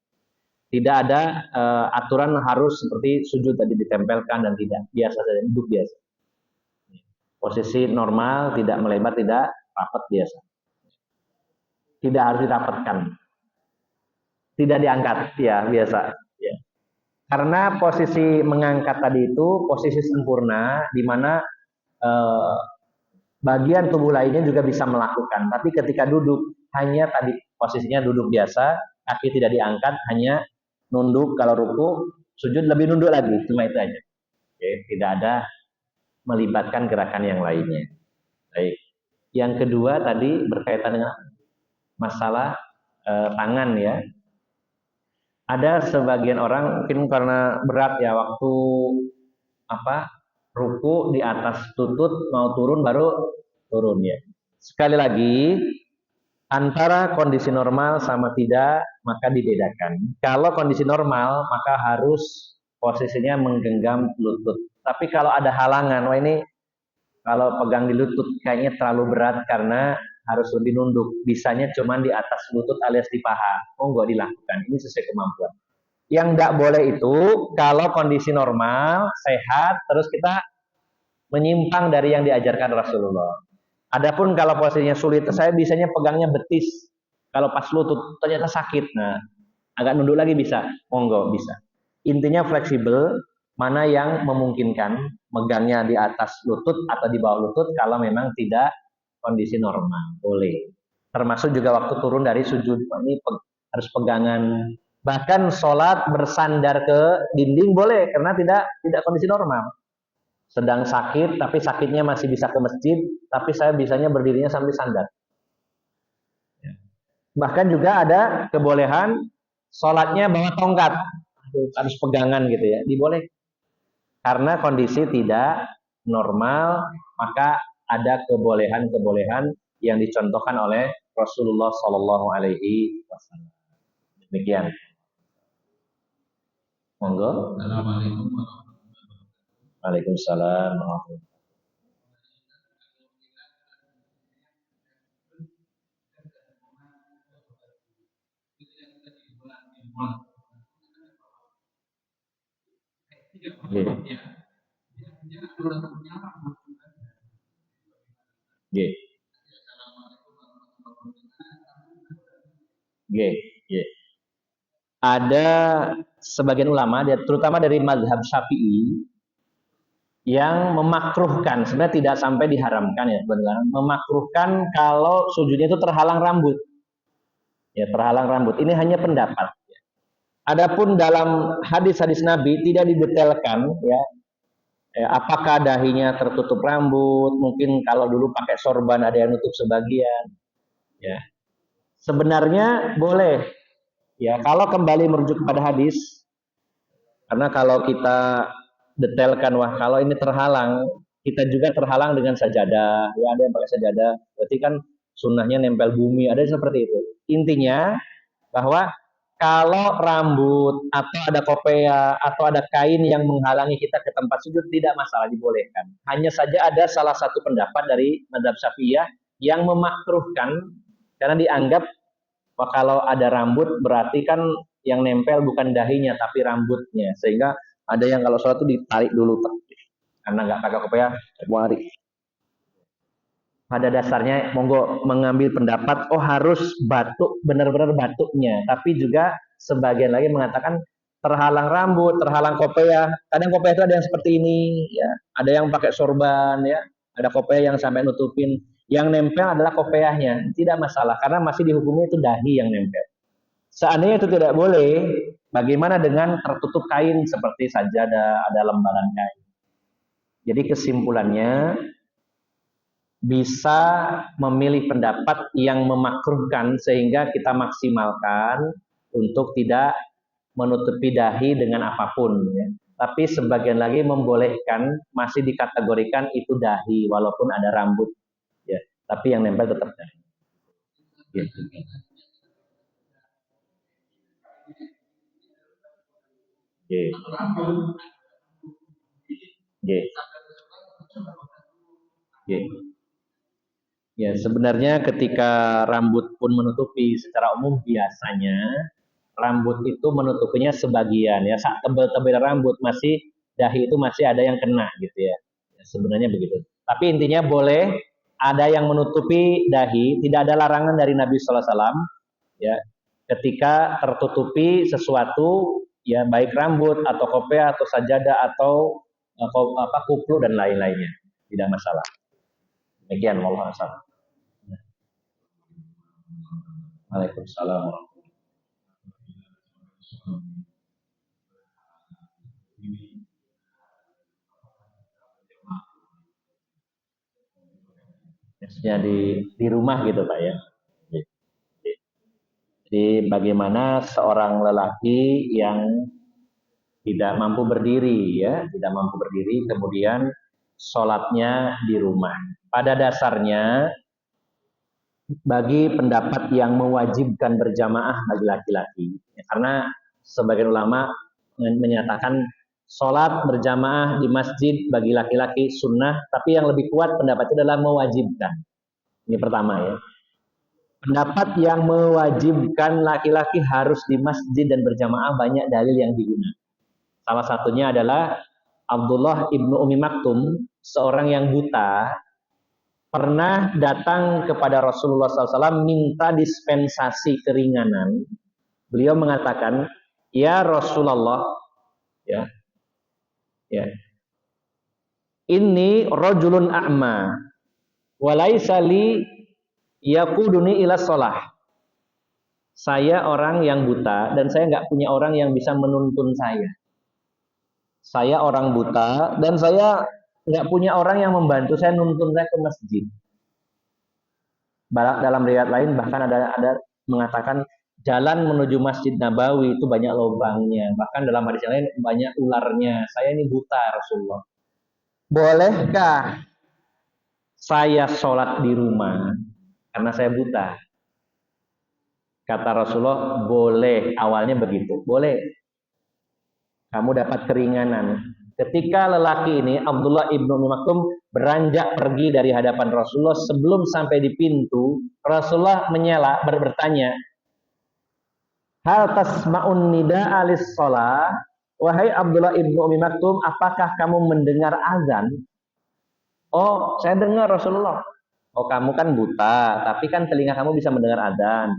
Tidak ada aturan harus seperti sujud tadi ditempelkan, dan tidak, biasa saja duduk biasa. Posisi normal, tidak melebar, tidak rapat, biasa. Tidak harus dirapatkan, tidak diangkat, ya biasa. Ya. Karena posisi mengangkat tadi itu posisi sempurna, di mana eh, bagian tubuh lainnya juga bisa melakukan. Tapi ketika duduk, hanya tadi posisinya duduk biasa, kaki tidak diangkat, hanya nunduk. Kalau ruku, sujud lebih nunduk lagi, cuma itu aja. Oke, tidak ada melibatkan gerakan yang lainnya. Baik. Yang kedua tadi berkaitan dengan masalah tangan ya. Ada sebagian orang mungkin karena berat ya, waktu apa ruku di atas lutut, mau turun baru turun ya. Sekali lagi, antara kondisi normal sama tidak maka dibedakan. Kalau kondisi normal maka harus posisinya menggenggam lutut. Tapi kalau ada halangan, wah ini kalau pegang di lutut kayaknya terlalu berat karena harus lebih nunduk. Bisanya cuma di atas lutut alias di paha. Oh, nggak dilakukan. Ini sesuai kemampuan. Yang nggak boleh itu kalau kondisi normal, sehat, terus kita menyimpang dari yang diajarkan Rasulullah. Adapun kalau posisinya sulit, saya bisanya pegangnya betis. Kalau pas lutut ternyata sakit, nah agak nunduk lagi bisa, monggo bisa. Intinya fleksibel, mana yang memungkinkan megangnya di atas lutut atau di bawah lutut kalau memang tidak kondisi normal, boleh. Termasuk juga waktu turun dari sujud, ini harus pegangan. Bahkan sholat bersandar ke dinding boleh karena tidak kondisi normal. Sedang sakit, tapi sakitnya masih bisa ke masjid, tapi saya bisanya berdirinya sambil sandar. Bahkan juga ada kebolehan sholatnya bawa tongkat, harus pegangan gitu ya, diboleh. Karena kondisi tidak normal, maka ada kebolehan-kebolehan yang dicontohkan oleh Rasulullah Shallallahu Alaihi Wasallam. Demikian. Monggo. Assalamualaikum. Waalaikumsalam. G. G. G. G. Ada sebagian ulama, terutama dari mazhab Syafi'i, yang memakruhkan, sebenarnya tidak sampai diharamkan ya, memakruhkan kalau sujudnya itu terhalang rambut. Ya, terhalang rambut. Ini hanya pendapat. Adapun dalam hadis-hadis Nabi tidak didetailkan ya, apakah dahinya tertutup rambut, mungkin kalau dulu pakai sorban ada yang nutup sebagian. Ya. Sebenarnya boleh. Ya, kalau kembali merujuk kepada hadis, karena kalau kita detailkan, wah kalau ini terhalang, kita juga terhalang dengan sajadah. Ya, ada yang pakai sajadah, berarti kan sunnahnya nempel bumi, ada seperti itu. Intinya bahwa kalau rambut atau ada kopea atau ada kain yang menghalangi kita ke tempat sujud tidak masalah, dibolehkan. Hanya saja ada salah satu pendapat dari mazhab Syafi'iyah yang memakruhkan karena dianggap wah kalau ada rambut berarti kan yang nempel bukan dahinya tapi rambutnya, sehingga ada yang kalau sholat itu ditarik dulu karena nggak pakai kopea, warik. Pada dasarnya monggo mengambil pendapat oh harus batuk, benar-benar batuknya, tapi juga sebagian lagi mengatakan terhalang rambut, terhalang kopea. Kadang kopea itu ada yang seperti ini ya, ada yang pakai sorban ya, ada kopea yang sampai nutupin, yang nempel adalah kopeahnya, tidak masalah karena masih dihukumnya itu dahi yang nempel. Seandainya itu tidak boleh, bagaimana dengan tertutup kain seperti sajadah, ada lembaran kain. Jadi kesimpulannya bisa memilih pendapat yang memakruhkan sehingga kita maksimalkan untuk tidak menutupi dahi dengan apapun ya. Tapi sebagian lagi membolehkan, masih dikategorikan itu dahi walaupun ada rambut ya, tapi yang nempel tetap dahi gitu. G. G. Ya, ya, sebenarnya ketika rambut pun menutupi secara umum biasanya rambut itu menutupinya sebagian ya, saat tebal-tebal rambut masih dahi itu masih ada yang kena gitu ya. Ya, sebenarnya begitu. Tapi intinya boleh ada yang menutupi dahi, tidak ada larangan dari Nabi Sallallahu Alaihi Wasallam ya. Ketika tertutupi sesuatu ya baik rambut atau kopiah atau sajadah atau apa kupluk dan lain-lainnya tidak masalah. Demikian wallahu a'lam. Waalaikumsalam. Maksudnya di rumah gitu Pak ya. Jadi bagaimana seorang lelaki yang tidak mampu berdiri ya, tidak mampu berdiri kemudian sholatnya di rumah. Pada dasarnya bagi pendapat yang mewajibkan berjamaah bagi laki-laki, ya, karena sebagian ulama menyatakan sholat berjamaah di masjid bagi laki-laki sunnah, tapi yang lebih kuat pendapat itu adalah mewajibkan. Ini pertama ya. Pendapat yang mewajibkan laki-laki harus di masjid dan berjamaah banyak dalil yang digunakan. Salah satunya adalah Abdullah ibnu Umi Maktum, seorang yang buta, pernah datang kepada Rasulullah SAW minta dispensasi keringanan. Beliau mengatakan, ya Rasulullah, ya, ya, ini rojulun a'ma, walaisa li yakuduni ila sholah. Saya orang yang buta dan saya nggak punya orang yang bisa menuntun saya. Saya orang buta dan saya nggak punya orang yang membantu saya nuntun saya ke masjid. Dalam riwayat lain bahkan ada mengatakan jalan menuju Masjid Nabawi itu banyak lubangnya. Bahkan dalam hadis yang lain banyak ularnya. Saya ini buta Rasulullah. Bolehkah saya sholat di rumah karena saya buta? Kata Rasulullah, boleh. Awalnya begitu. Boleh. Kamu dapat keringanan. Ketika lelaki ini, Abdullah ibnu Maktum, beranjak pergi dari hadapan Rasulullah, sebelum sampai di pintu, Rasulullah menyela, bertanya, hal tasma'un nida alis sholah, wahai Abdullah ibnu Maktum, apakah kamu mendengar azan? Oh, saya dengar Rasulullah. Oh, kamu kan buta, tapi kan telinga kamu bisa mendengar azan.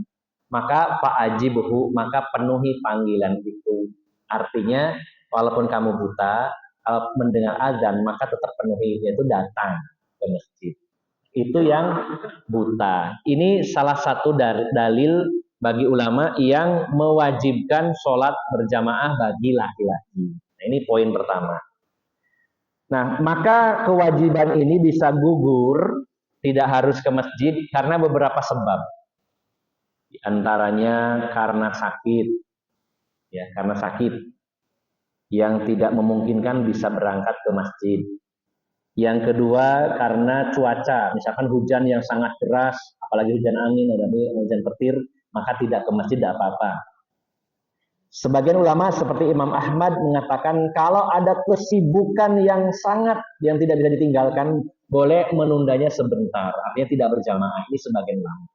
Maka Pak Ajibuhu, maka penuhi panggilan itu. Artinya, walaupun kamu buta, kalau mendengar azan, maka tetap penuhi, yaitu datang ke masjid. Itu yang buta. Ini salah satu dalil bagi ulama yang mewajibkan sholat berjamaah bagi laki-laki. Nah, ini poin pertama. Nah, maka kewajiban ini bisa gugur, tidak harus ke masjid, karena beberapa sebab. Di antaranya karena sakit, ya, karena sakit yang tidak memungkinkan bisa berangkat ke masjid. Yang kedua karena cuaca, misalkan hujan yang sangat deras, apalagi hujan angin atau hujan petir, maka tidak ke masjid tidak apa-apa. Sebagian ulama seperti Imam Ahmad mengatakan kalau ada kesibukan yang sangat yang tidak bisa ditinggalkan, boleh menundanya sebentar, artinya tidak berjamaah. Ini sebagian ulama.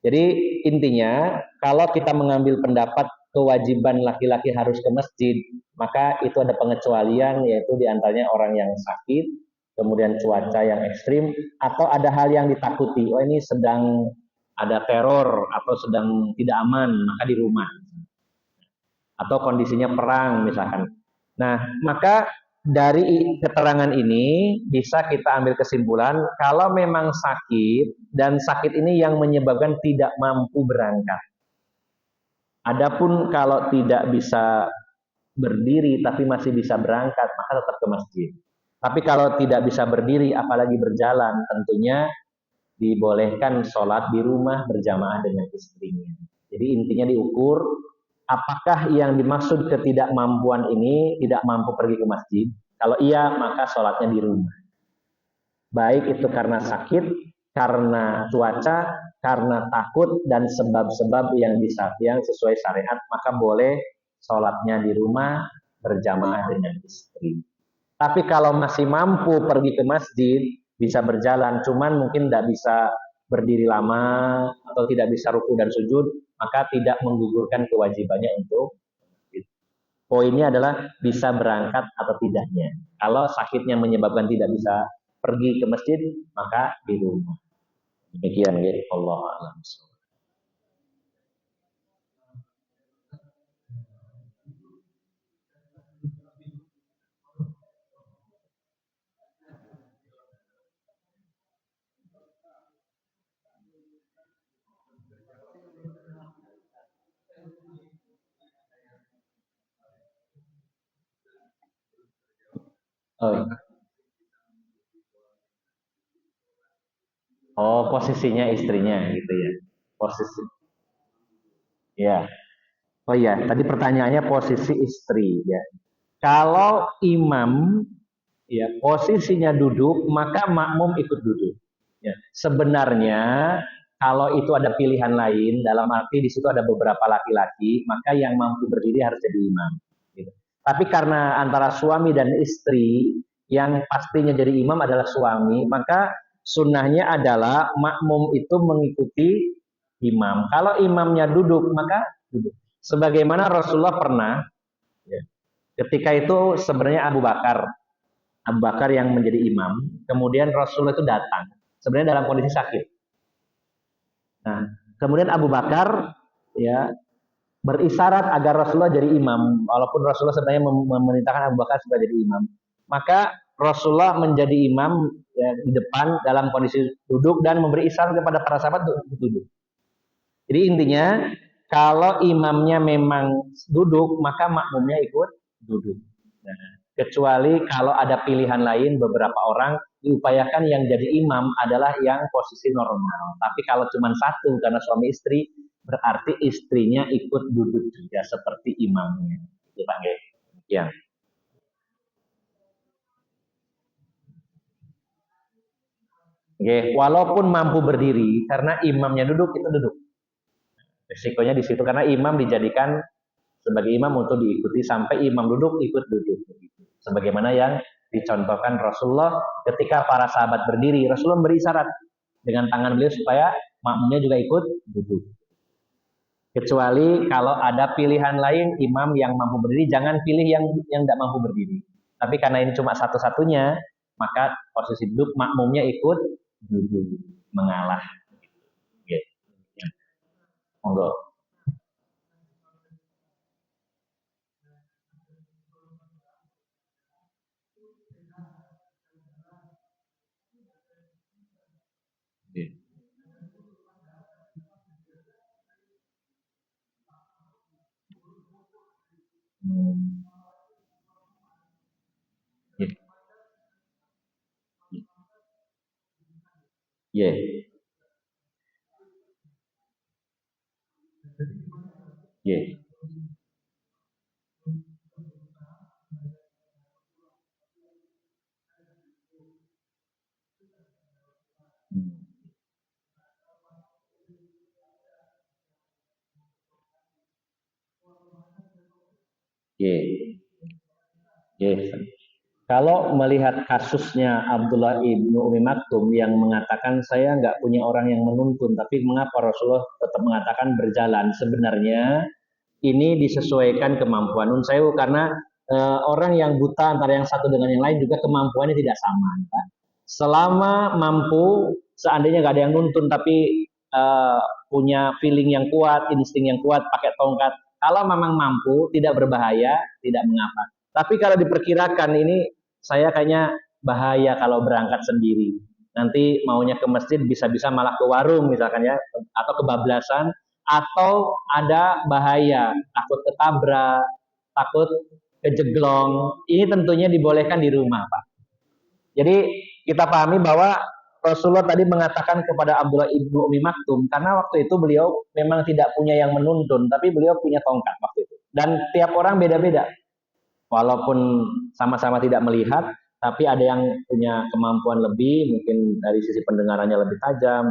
Jadi intinya kalau kita mengambil pendapat kewajiban laki-laki harus ke masjid, maka itu ada pengecualian, yaitu diantaranya orang yang sakit, kemudian cuaca yang ekstrim, atau ada hal yang ditakuti. Oh, ini sedang ada teror atau sedang tidak aman, maka di rumah. Atau kondisinya perang misalkan. Nah, maka dari keterangan ini bisa kita ambil kesimpulan kalau memang sakit dan sakit ini yang menyebabkan tidak mampu berangkat. Adapun kalau tidak bisa berdiri tapi masih bisa berangkat, maka tetap ke masjid. Tapi kalau tidak bisa berdiri apalagi berjalan, tentunya dibolehkan sholat di rumah berjamaah dengan istrinya. Jadi intinya diukur apakah yang dimaksud ketidakmampuan ini tidak mampu pergi ke masjid. Kalau iya, maka sholatnya di rumah. Baik itu karena sakit, karena cuaca, karena takut, dan sebab-sebab yang sesuai syariat, maka boleh sholatnya di rumah berjamaah dengan istri. Tapi kalau masih mampu pergi ke masjid, bisa berjalan, cuman mungkin tidak bisa berdiri lama atau tidak bisa ruku dan sujud, maka tidak menggugurkan kewajibannya untuk masjid. Poinnya adalah bisa berangkat atau tidaknya. Kalau sakitnya menyebabkan tidak bisa pergi ke masjid, maka di rumah. Demikian ya, Allah a'lam. Oh, oh, posisinya istrinya gitu ya. Posisi. Ya. Oh iya, tadi pertanyaannya posisi istri ya. Kalau imam ya posisinya duduk, maka makmum ikut duduk. Ya. Sebenarnya kalau itu ada pilihan lain, dalam arti di situ ada beberapa laki-laki, maka yang mampu berdiri harus jadi imam. Gitu. Tapi karena antara suami dan istri, yang pastinya jadi imam adalah suami, maka sunnahnya adalah makmum itu mengikuti imam. Kalau imamnya duduk, maka duduk. Sebagaimana Rasulullah pernah, ya, ketika itu sebenarnya Abu Bakar yang menjadi imam, kemudian Rasulullah itu datang, sebenarnya dalam kondisi sakit. Nah, kemudian Abu Bakar ya berisyarat agar Rasulullah jadi imam, walaupun Rasulullah sebenarnya memerintahkan Abu Bakar sebagai jadi imam. Maka Rasulullah menjadi imam ya, di depan dalam kondisi duduk dan memberi isyarat kepada para sahabat untuk duduk. Jadi intinya kalau imamnya memang duduk, maka makmumnya ikut duduk. Nah, kecuali kalau ada pilihan lain, beberapa orang diupayakan yang jadi imam adalah yang posisi normal. Tapi kalau cuma satu karena suami istri, berarti istrinya ikut duduk juga seperti imamnya. Gitu, Pak Ge. Ya. Oke, walaupun mampu berdiri, karena imamnya duduk, itu duduk. Risikonya di situ karena imam dijadikan sebagai imam untuk diikuti sampai imam duduk ikut duduk. Sebagaimana yang dicontohkan Rasulullah ketika para sahabat berdiri, Rasulullah beri isyarat dengan tangan beliau supaya makmumnya juga ikut duduk. Kecuali kalau ada pilihan lain imam yang mampu berdiri, jangan pilih yang tidak mampu berdiri. Tapi karena ini cuma satu-satunya, maka posisi duduk makmumnya ikut duduk mengalah. Gitu. Monggo. Hmm. Yeah. Yeah. Yeah. Yeah. Kalau melihat kasusnya Abdullah ibnu Umi Maktum yang mengatakan saya nggak punya orang yang menuntun, tapi mengapa Rasulullah tetap mengatakan berjalan? Sebenarnya ini disesuaikan kemampuan Nun Sewu karena orang yang buta antara yang satu dengan yang lain juga kemampuannya tidak sama. Kan? Selama mampu, seandainya nggak ada yang nuntun tapi punya feeling yang kuat, insting yang kuat, pakai tongkat. Kalau memang mampu, tidak berbahaya, tidak mengapa. Tapi kalau diperkirakan ini saya kayaknya bahaya kalau berangkat sendiri. Nanti maunya ke masjid bisa-bisa malah ke warung misalkan ya, atau kebablasan, atau ada bahaya, takut ketabrak, takut kejeglong. Ini tentunya dibolehkan di rumah, Pak. Jadi kita pahami bahwa Rasulullah tadi mengatakan kepada Abdullah ibnu Umi Maktum karena waktu itu beliau memang tidak punya yang menuntun, tapi beliau punya tongkat waktu itu. Dan tiap orang beda-beda. Walaupun sama-sama tidak melihat, tapi ada yang punya kemampuan lebih, mungkin dari sisi pendengarannya lebih tajam,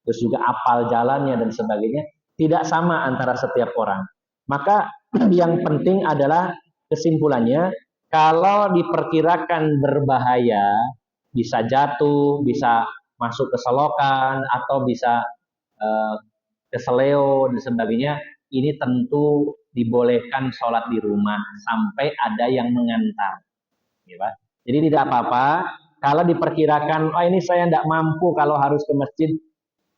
terus juga apal jalannya dan sebagainya. Tidak sama antara setiap orang. Maka yang penting adalah kesimpulannya, kalau diperkirakan berbahaya, bisa jatuh, bisa masuk ke selokan, atau bisa eh, keseleo dan sebagainya, ini tentu dibolehkan sholat di rumah sampai ada yang mengantar, ya Pak. Jadi tidak apa-apa kalau diperkirakan, oh ini saya tidak mampu kalau harus ke masjid,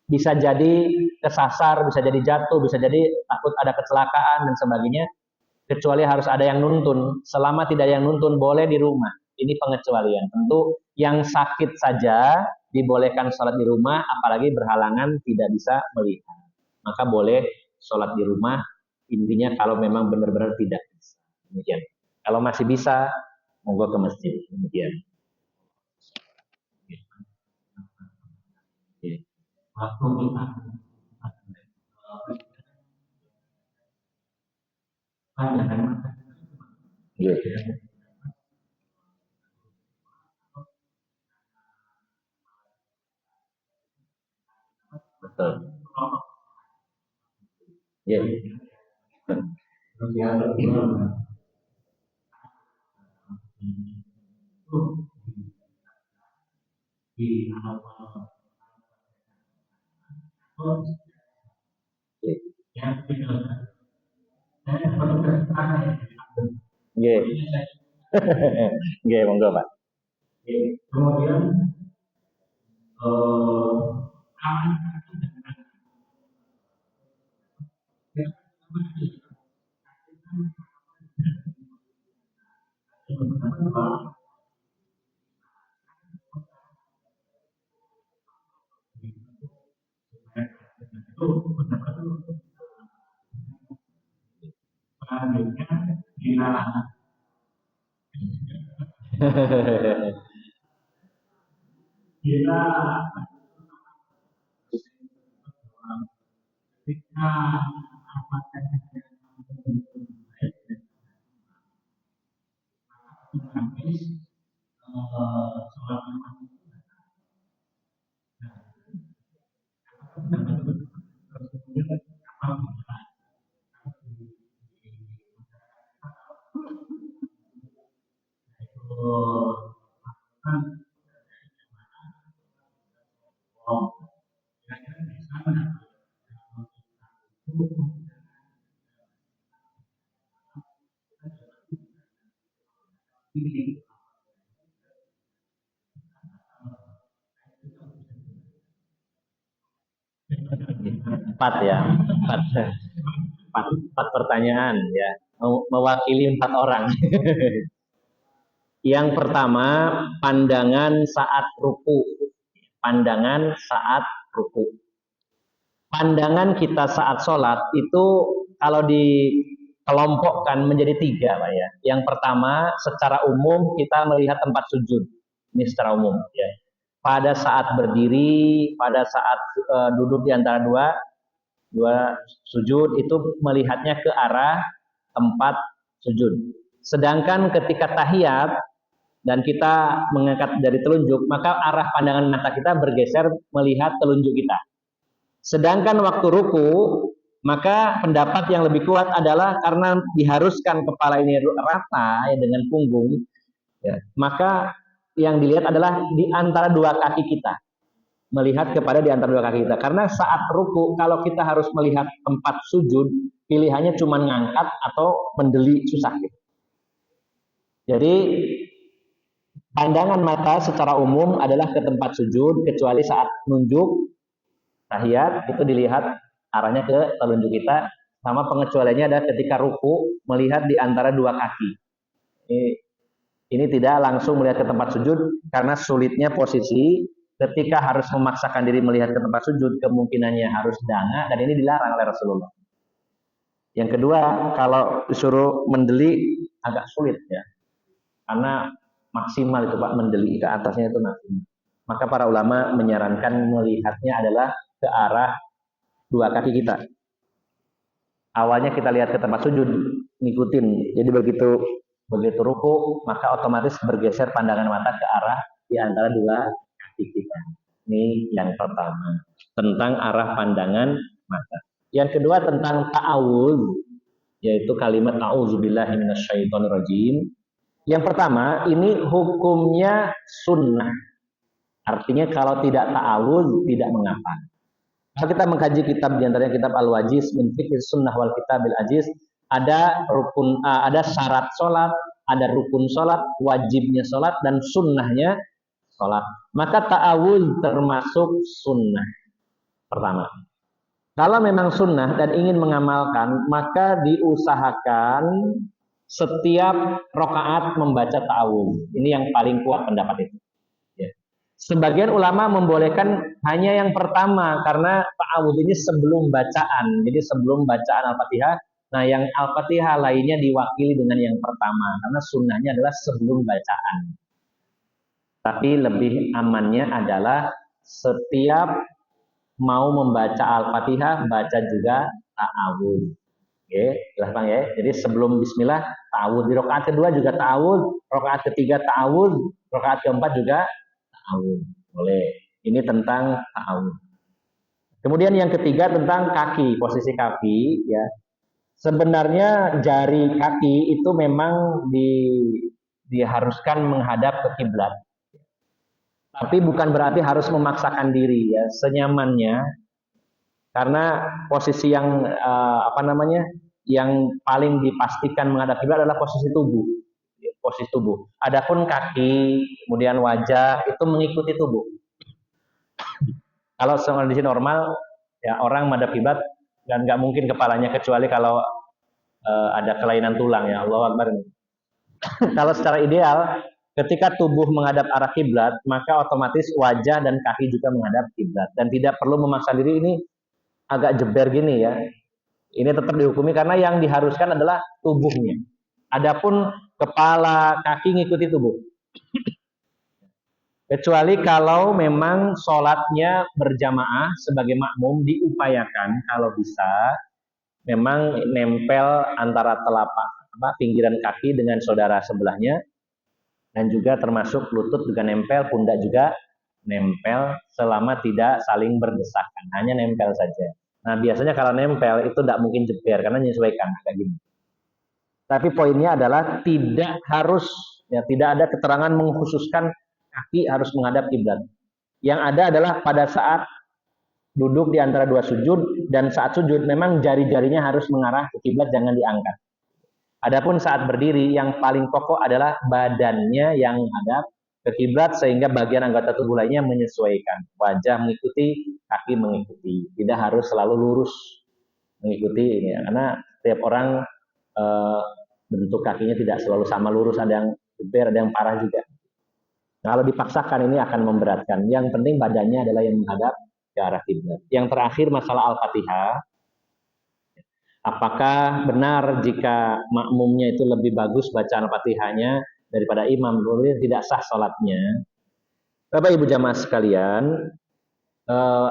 bisa jadi kesasar, bisa jadi jatuh, bisa jadi takut ada kecelakaan dan sebagainya, kecuali harus ada yang nuntun. Selama tidak ada yang nuntun, boleh di rumah. Ini pengecualian. Tentu yang sakit saja dibolehkan sholat di rumah, apalagi berhalangan tidak bisa melihat. Maka boleh sholat di rumah, intinya kalau memang benar-benar tidak bisa. Demikian. Kalau masih bisa, monggo ke masjid. Demikian. Waktu kita pandangan mata. Betul. Ya. Nggih. Nggih, monggo, Pak. Kemudian kita ketika empat ya, empat pertanyaan ya, mewakili 4 orang. Yang pertama, pandangan saat ruku. Pandangan saat ruku. Pandangan kita saat sholat itu kalau dikelompokkan menjadi 3, Pak ya. Yang pertama, secara umum kita melihat tempat sujud. Ini secara umum ya. Pada saat berdiri, pada saat duduk di antara dua sujud, itu melihatnya ke arah tempat sujud. Sedangkan ketika tahiyat dan kita mengangkat dari telunjuk, maka arah pandangan mata kita bergeser melihat telunjuk kita. Sedangkan waktu ruku, maka pendapat yang lebih kuat adalah karena diharuskan kepala ini rata ya, dengan punggung, ya, maka yang dilihat adalah di antara 2 kaki kita, melihat kepada di antara 2 kaki kita. Karena saat ruku, kalau kita harus melihat tempat sujud, pilihannya cuma ngangkat atau mendeli, susah gitu. Jadi pandangan mata secara umum adalah ke tempat sujud, kecuali saat nunjuk tahiyat itu dilihat arahnya ke telunjuk kita. Sama pengecualiannya ada ketika ruku, melihat di antara 2 kaki. Ini tidak langsung melihat ke tempat sujud karena sulitnya posisi. Ketika harus memaksakan diri melihat ke tempat sujud, kemungkinannya harus dana, dan ini dilarang oleh Rasulullah. Yang kedua, kalau disuruh mendeli agak sulit ya, karena maksimal itu Pak, mendeli ke atasnya itu maksimal. Maka para ulama menyarankan melihatnya adalah ke arah 2 kaki kita. Awalnya kita lihat ke tempat sujud, ngikutin. Jadi begitu ruku, maka otomatis bergeser pandangan mata ke arah di antara 2 kaki kita. Ini yang pertama, tentang arah pandangan mata. Yang kedua tentang ta'awudz, yaitu kalimat a'udzubillahi minasyaitonirrajim. Yang pertama, ini hukumnya sunnah. Artinya kalau tidak ta'awudz tidak mengapa. Kalau kita mengkaji kitab diantaranya kitab Al-Wajiz min Fiqh Sunnah wal Kitabil Aziz, ada ada syarat sholat, ada rukun sholat, wajibnya sholat dan sunnahnya sholat. Maka ta'awudz termasuk sunnah pertama. Kalau memang sunnah dan ingin mengamalkan, maka diusahakan setiap rokaat membaca ta'awudz. Ini yang paling kuat pendapat itu. Ya. Sebagian ulama membolehkan hanya yang pertama karena ta'awudz ini sebelum bacaan. Jadi sebelum bacaan Al-Fatihah, nah yang Al-Fatihah lainnya diwakili dengan yang pertama karena sunnahnya adalah sebelum bacaan. Tapi lebih amannya adalah setiap mau membaca Al-Fatihah, baca juga ta'awudz. Oke, jelas Bang ya. Jadi sebelum bismillah ta'awudz. Di rakaat kedua juga ta'awudz, rakaat ketiga ta'awudz, rakaat keempat juga ta'awudz. Boleh. Ini tentang ta'awudz. Kemudian yang ketiga tentang kaki, posisi kaki ya. Sebenarnya jari kaki itu memang diharuskan menghadap ke kiblat. Tapi bukan berarti harus memaksakan diri ya, senyamannya. Karena posisi yang yang paling dipastikan menghadap kiblat adalah posisi tubuh. Posisi tubuh. Adapun kaki, kemudian wajah itu mengikuti tubuh. Kalau kondisi normal ya orang menghadap kiblat dan nggak mungkin kepalanya kecuali kalau ada kelainan tulang ya, Allahu Akbar. Kalau secara ideal ketika tubuh menghadap arah kiblat, maka otomatis wajah dan kaki juga menghadap kiblat dan tidak perlu memaksa diri. Ini agak jeber gini ya. Ini tetap dihukumi karena yang diharuskan adalah tubuhnya. Adapun kepala, kaki ngikuti tubuh. Kecuali kalau memang sholatnya berjamaah sebagai makmum diupayakan kalau bisa memang nempel antara telapak pinggiran kaki dengan saudara sebelahnya. Dan juga termasuk lutut juga nempel, pundak juga nempel selama tidak saling berdesakan, hanya nempel saja. Nah biasanya kalau nempel itu tidak mungkin jeber karena menyesuaikan kayak gini. Tapi poinnya adalah tidak harus, ya tidak ada keterangan mengkhususkan kaki harus menghadap kiblat. Yang ada adalah pada saat duduk di antara dua sujud dan saat sujud memang jari-jarinya harus mengarah ke kiblat, jangan diangkat. Adapun saat berdiri yang paling pokok adalah badannya yang hadap ke kiblat sehingga bagian anggota tubuh lainnya menyesuaikan. Wajah mengikuti, kaki mengikuti. Tidak harus selalu lurus mengikuti ini ya. Karena setiap orang bentuk kakinya tidak selalu sama lurus, ada yang jeber, ada yang parah juga. Nah, kalau dipaksakan ini akan memberatkan. Yang penting badannya adalah yang menghadap ke arah kiblat. Yang terakhir masalah Al-Fatihah. Apakah benar jika makmumnya itu lebih bagus bacaan Al-Fatihahnya daripada imam? Kemudian tidak sah sholatnya. Bapak Ibu jamaah sekalian,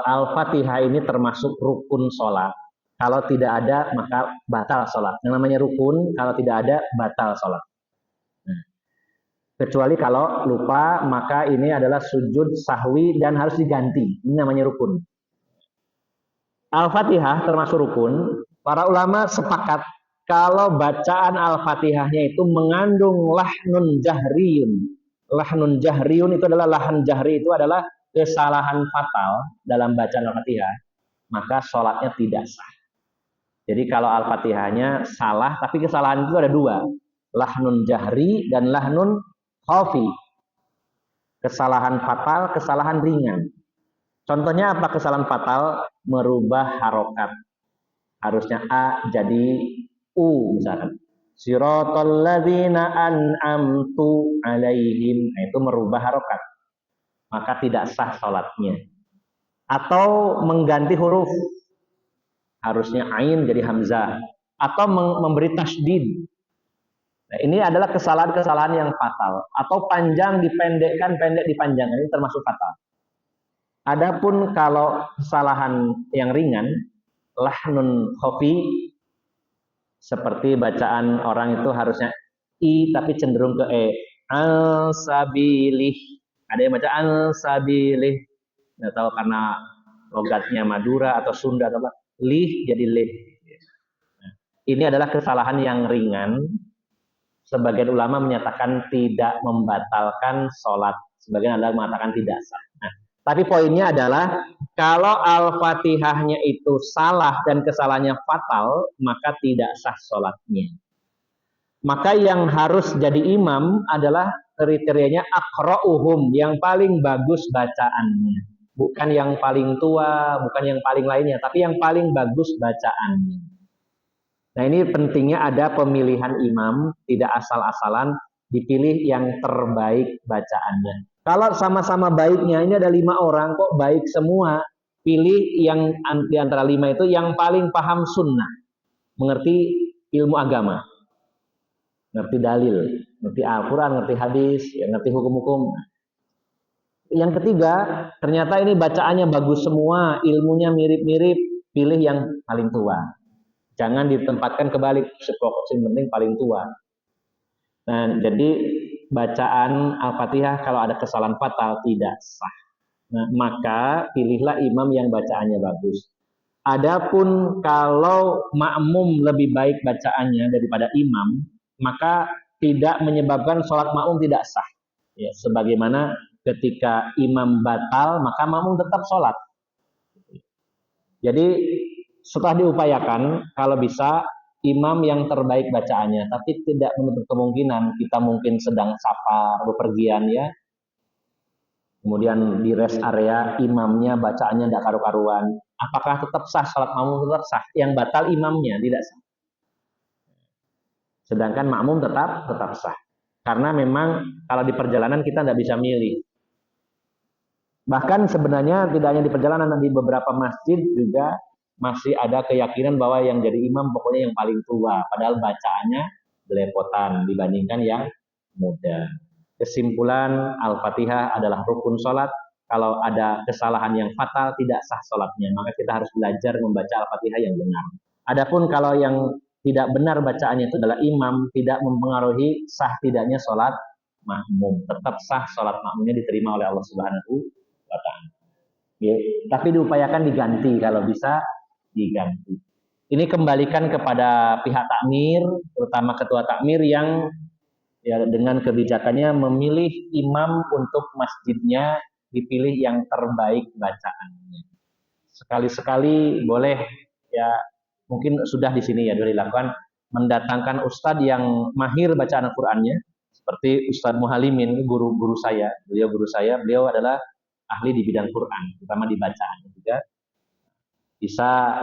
Al-Fatihah ini termasuk rukun sholat. Kalau tidak ada maka batal sholat. Yang namanya rukun, kalau tidak ada batal sholat. Nah, kecuali kalau lupa, maka ini adalah sujud sahwi dan harus diganti. Ini namanya rukun. Al-Fatihah termasuk rukun. Para ulama sepakat kalau bacaan Al-Fatihahnya itu mengandung lahnun jahriyun. Lahnun jahriyun itu adalah lahan jahri itu adalah kesalahan fatal dalam bacaan Al-Fatihah, maka sholatnya tidak sah. Jadi kalau Al-Fatihahnya salah, tapi kesalahan itu ada dua, lahnun jahri dan lahnun khafi. Kesalahan fatal, kesalahan ringan. Contohnya apa kesalahan fatal? Merubah harokat. Harusnya A jadi U misalkan. Siratal ladzina an'amtu alaihim. Nah, itu merubah harokat. Maka tidak sah sholatnya. Atau mengganti huruf. Harusnya ain jadi hamzah. Atau memberi tasdid. Nah, ini adalah kesalahan-kesalahan yang fatal. Atau panjang dipendekkan, pendek dipanjangkan. Ini termasuk fatal. Adapun kalau kesalahan yang ringan, lahnun khafi, seperti bacaan orang itu harusnya I tapi cenderung ke E. Al-sabilih. Ada yang baca al-sabilih. Nggak tahu karena logatnya Madura atau Sunda atau apa. Lih jadi lih. Nah, ini adalah kesalahan yang ringan. Sebagian ulama menyatakan tidak membatalkan sholat. Sebagian adalah mengatakan tidak sah. Nah, Tapi poinnya adalah kalau Al-Fatihahnya itu salah dan kesalahannya fatal, maka tidak sah sholatnya. Maka yang harus jadi imam adalah kriterianya aqra'uhum, yang paling bagus bacaannya. Bukan yang paling tua, bukan yang paling lainnya, tapi yang paling bagus bacaannya. Nah, ini pentingnya ada pemilihan imam, tidak asal-asalan, dipilih yang terbaik bacaannya. Kalau sama-sama baiknya, ini ada 5 orang, kok baik semua, pilih yang di antara 5 itu yang paling paham sunnah, mengerti ilmu agama, ngerti dalil, ngerti Al-Quran, ngerti hadis, ya, ngerti hukum-hukum. Yang ketiga, ternyata ini bacaannya bagus semua, ilmunya mirip-mirip, pilih yang paling tua. Jangan ditempatkan kebalik, yang penting paling tua. Nah, jadi bacaan Al-Fatihah kalau ada kesalahan fatal tidak sah. Nah, maka pilihlah imam yang bacaannya bagus. Adapun kalau makmum lebih baik bacaannya daripada imam, maka tidak menyebabkan sholat makmum tidak sah. Ya, sebagaimana ketika imam batal, maka makmum tetap sholat. Jadi setelah diupayakan, kalau bisa imam yang terbaik bacaannya, tapi tidak menutup kemungkinan kita mungkin sedang safar, bepergian ya. Kemudian di rest area imamnya bacaannya tidak karu-karuan. Apakah tetap sah sholat makmum? Tetap sah. Yang batal imamnya tidak sah. Sedangkan makmum tetap sah. Karena memang kalau di perjalanan kita tidak bisa milih. Bahkan sebenarnya tidak hanya di perjalanan, di beberapa masjid juga masih ada keyakinan bahwa yang jadi imam pokoknya yang paling tua, padahal bacaannya belepotan dibandingkan yang muda. Kesimpulan, Al-Fatihah adalah rukun sholat. Kalau ada kesalahan yang fatal, tidak sah sholatnya. Maka kita harus belajar membaca Al-Fatihah yang benar. Adapun kalau yang tidak benar bacaannya itu adalah imam, tidak mempengaruhi sah tidaknya sholat makmum. Tetap sah sholat makmumnya diterima oleh Allah Subhanahu wa Ta'ala. Ya, tapi diupayakan diganti kalau bisa diganti. Ini kembalikan kepada pihak takmir, terutama ketua takmir yang ya dengan kebijakannya memilih imam untuk masjidnya, dipilih yang terbaik bacaannya. Sekali-sekali boleh ya, mungkin sudah di sini ya dilakukan, mendatangkan ustadz yang mahir bacaan Al-Qur'annya, seperti Ustadz Muhalimin, guru saya. Beliau adalah ahli di bidang Quran, terutama di bacaan juga. Bisa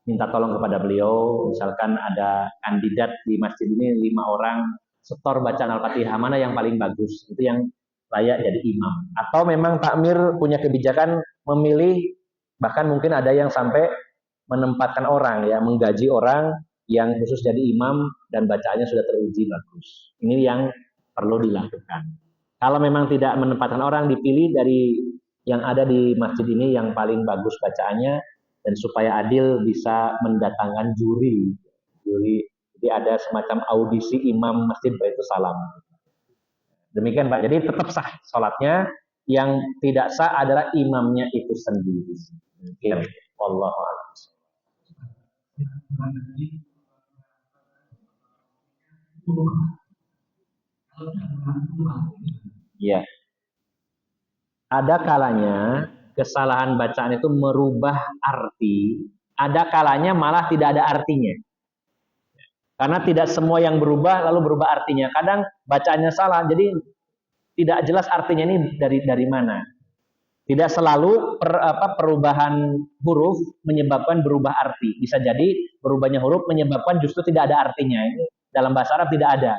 minta tolong kepada beliau, misalkan ada kandidat di masjid ini 5 orang, setor bacaan Al-Fatihah mana yang paling bagus, itu yang layak jadi imam. Atau memang takmir punya kebijakan memilih, bahkan mungkin ada yang sampai menempatkan orang ya, menggaji orang yang khusus jadi imam dan bacaannya sudah teruji bagus. Ini yang perlu dilakukan. Kalau memang tidak menempatkan orang, dipilih dari yang ada di masjid ini yang paling bagus bacaannya, dan supaya adil bisa mendatangkan juri. Jadi ada semacam audisi imam Masjid Baitul Salam. Demikian Pak. Jadi tetap sah sholatnya. Yang tidak sah adalah imamnya itu sendiri. Demikian. Wallahu a'lam. Ya. Ada kalanya kesalahan bacaan itu merubah arti, ada kalanya malah tidak ada artinya. Karena tidak semua yang berubah lalu berubah artinya. Kadang bacaannya salah, jadi tidak jelas artinya ini dari mana. Tidak selalu perubahan huruf menyebabkan berubah arti. Bisa jadi berubahnya huruf menyebabkan justru tidak ada artinya. Ini dalam bahasa Arab tidak ada.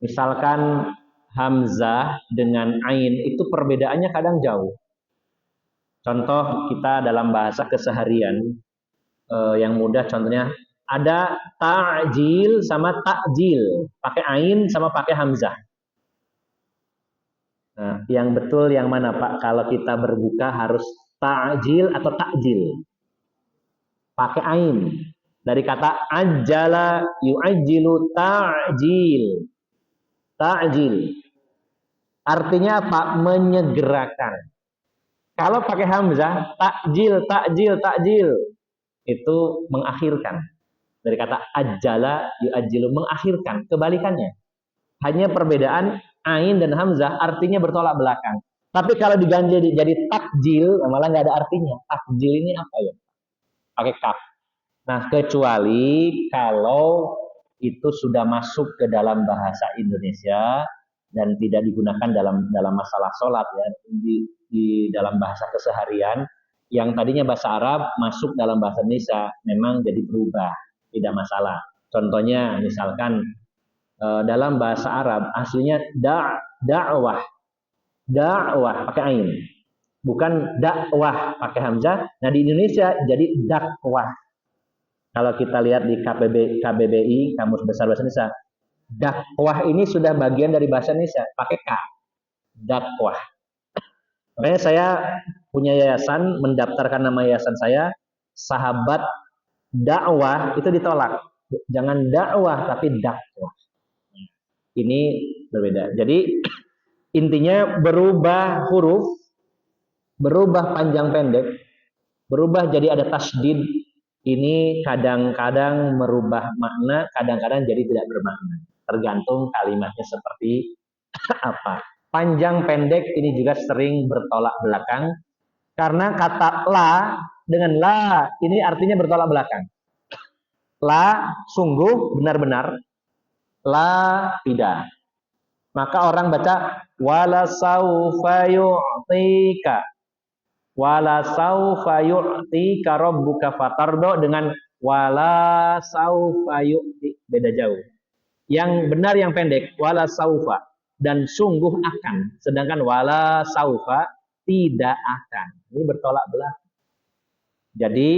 Misalkan hamzah dengan ain itu perbedaannya kadang jauh. Contoh kita dalam bahasa keseharian yang mudah, contohnya ada ta'jil sama takjil, pakai ain sama pakai hamzah. Nah, yang betul yang mana Pak? Kalau kita berbuka harus ta'jil atau takjil? Pakai ain. Dari kata ajjala yu'ajjilu ta'jil. Ta'jil. Artinya apa? Menyegerakan. Kalau pakai hamzah, takjil, itu mengakhirkan. Dari kata ajjala yu'ajjilu, mengakhirkan, kebalikannya. Hanya perbedaan ain dan hamzah artinya bertolak belakang. Tapi kalau diganti jadi takjil, malah nggak ada artinya. Takjil ini apa ya? Pakai kaf. Nah, kecuali kalau itu sudah masuk ke dalam bahasa Indonesia dan tidak digunakan dalam masalah sholat ya, di dalam bahasa keseharian, yang tadinya bahasa Arab masuk dalam bahasa Indonesia memang jadi berubah, tidak masalah. Contohnya misalkan dalam bahasa Arab aslinya dakwah, dakwah pakai ain, bukan dakwah pakai hamzah. Nah di Indonesia jadi dakwah. Kalau kita lihat di KBBI, Kamus Besar Bahasa Indonesia, dakwah ini sudah bagian dari bahasa Indonesia, pakai K, dakwah. Makanya saya punya yayasan, mendaftarkan nama yayasan saya, sahabat dakwah, itu ditolak. Jangan dakwah, tapi dakwah. Ini berbeda. Jadi intinya berubah huruf, berubah panjang pendek, berubah jadi ada tasdid. Ini kadang-kadang merubah makna, kadang-kadang jadi tidak bermakna. Tergantung kalimatnya seperti apa. Panjang pendek ini juga sering bertolak belakang. Karena kata la dengan la ini artinya bertolak belakang. La sungguh benar-benar, la tidak. Maka orang baca wala saufa yu'tika. Wala saufa yu'tika rabbuka fatardo dengan wala saufa yu'ti, beda jauh. Yang benar yang pendek wala saufa dan sungguh akan, sedangkan wala saufa tidak akan. Ini bertolak belakang. Jadi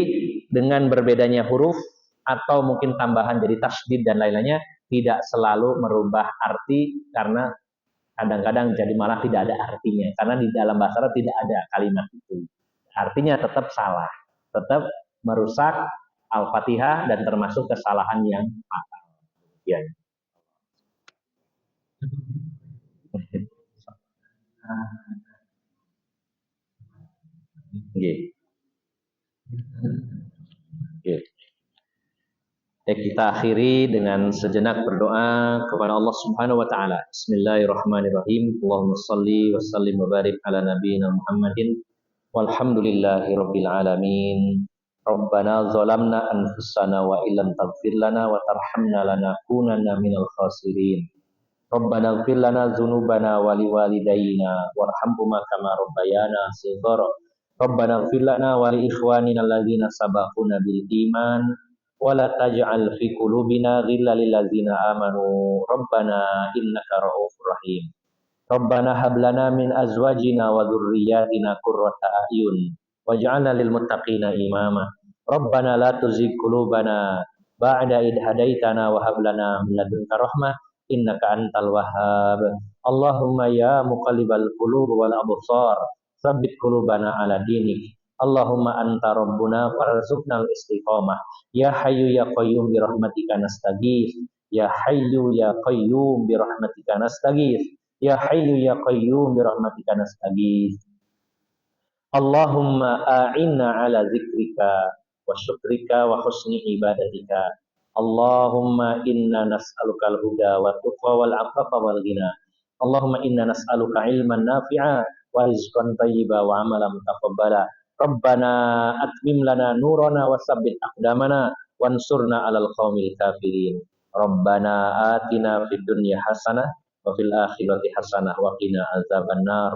dengan berbedanya huruf atau mungkin tambahan jadi tasdid dan lain-lainnya tidak selalu merubah arti, karena kadang-kadang jadi malah tidak ada artinya, karena di dalam bahasa Arab tidak ada kalimat itu. Artinya tetap salah, tetap merusak Al-Fatihah dan termasuk kesalahan yang fatal. Ya. Okay. Okay. Kita akhiri dengan sejenak berdoa kepada Allah Subhanahu wa taala. Bismillahirrahmanirrahim. Allahumma shalli wa sallim wa barik ala nabiyyina Muhammadin walhamdulillahirabbil alamin. Rabbana zalamna anfusana wa illam taghfir lana wa tarhamna lanakunanna minal khasirin. Rabbana ighfir lana dzunubana wa liwalidayna warhamhuma kama rabbayana shighara. Rabbana ighfir lana wa li ikhwanina alladzina sabaquna bil iman wa la taj'al fi qulubina ghillan lil ladzina amanu rabbana innaka ra'ufur rahim. Rabbana hab lana min azwajina wa dzurriyyatina qurrata a'yun waj'alna lil muttaqina imama. Rabbana la tuzigh qulubana ba'da idh hadaitana wa hab lana min ladunka rahmah innaka antal wahhab. Allahumma ya muqallibal qulub wal absar tsabbit qulubana ala dinik. Allahumma anta rabbuna farzuqnal istiqamah. Ya hayyu ya qayyum bi rahmatika nastaghits. Ya hayyu ya qayyum bi rahmatika nastaghits. Ya hayyu ya qayyum bi rahmatika nastaghits. Allahumma a'inna ala zikrika wa syukrika wa husni ibadatika. Allahumma inna nas'alukal huda wa tuqa wal afafa wal ghina. Allahumma inna nas'aluka ilman nafi'a wa rizqan thayyiba wa amalan mutaqabbala. Rabbana atmim lana nurana wa sabbit aqdamana wansurna 'alal qaumil kafirin. Rabbana atina fid dunya hasanah wa fil akhirati hasanah wa qina azabannar.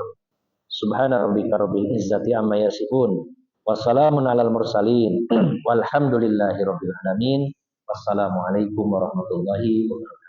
Subhana rabbika rabbil izzati amma yasifun wa salamun 'alal mursalin walhamdulillahi rabbil alamin. Wassalamualaikum warahmatullahi wabarakatuh.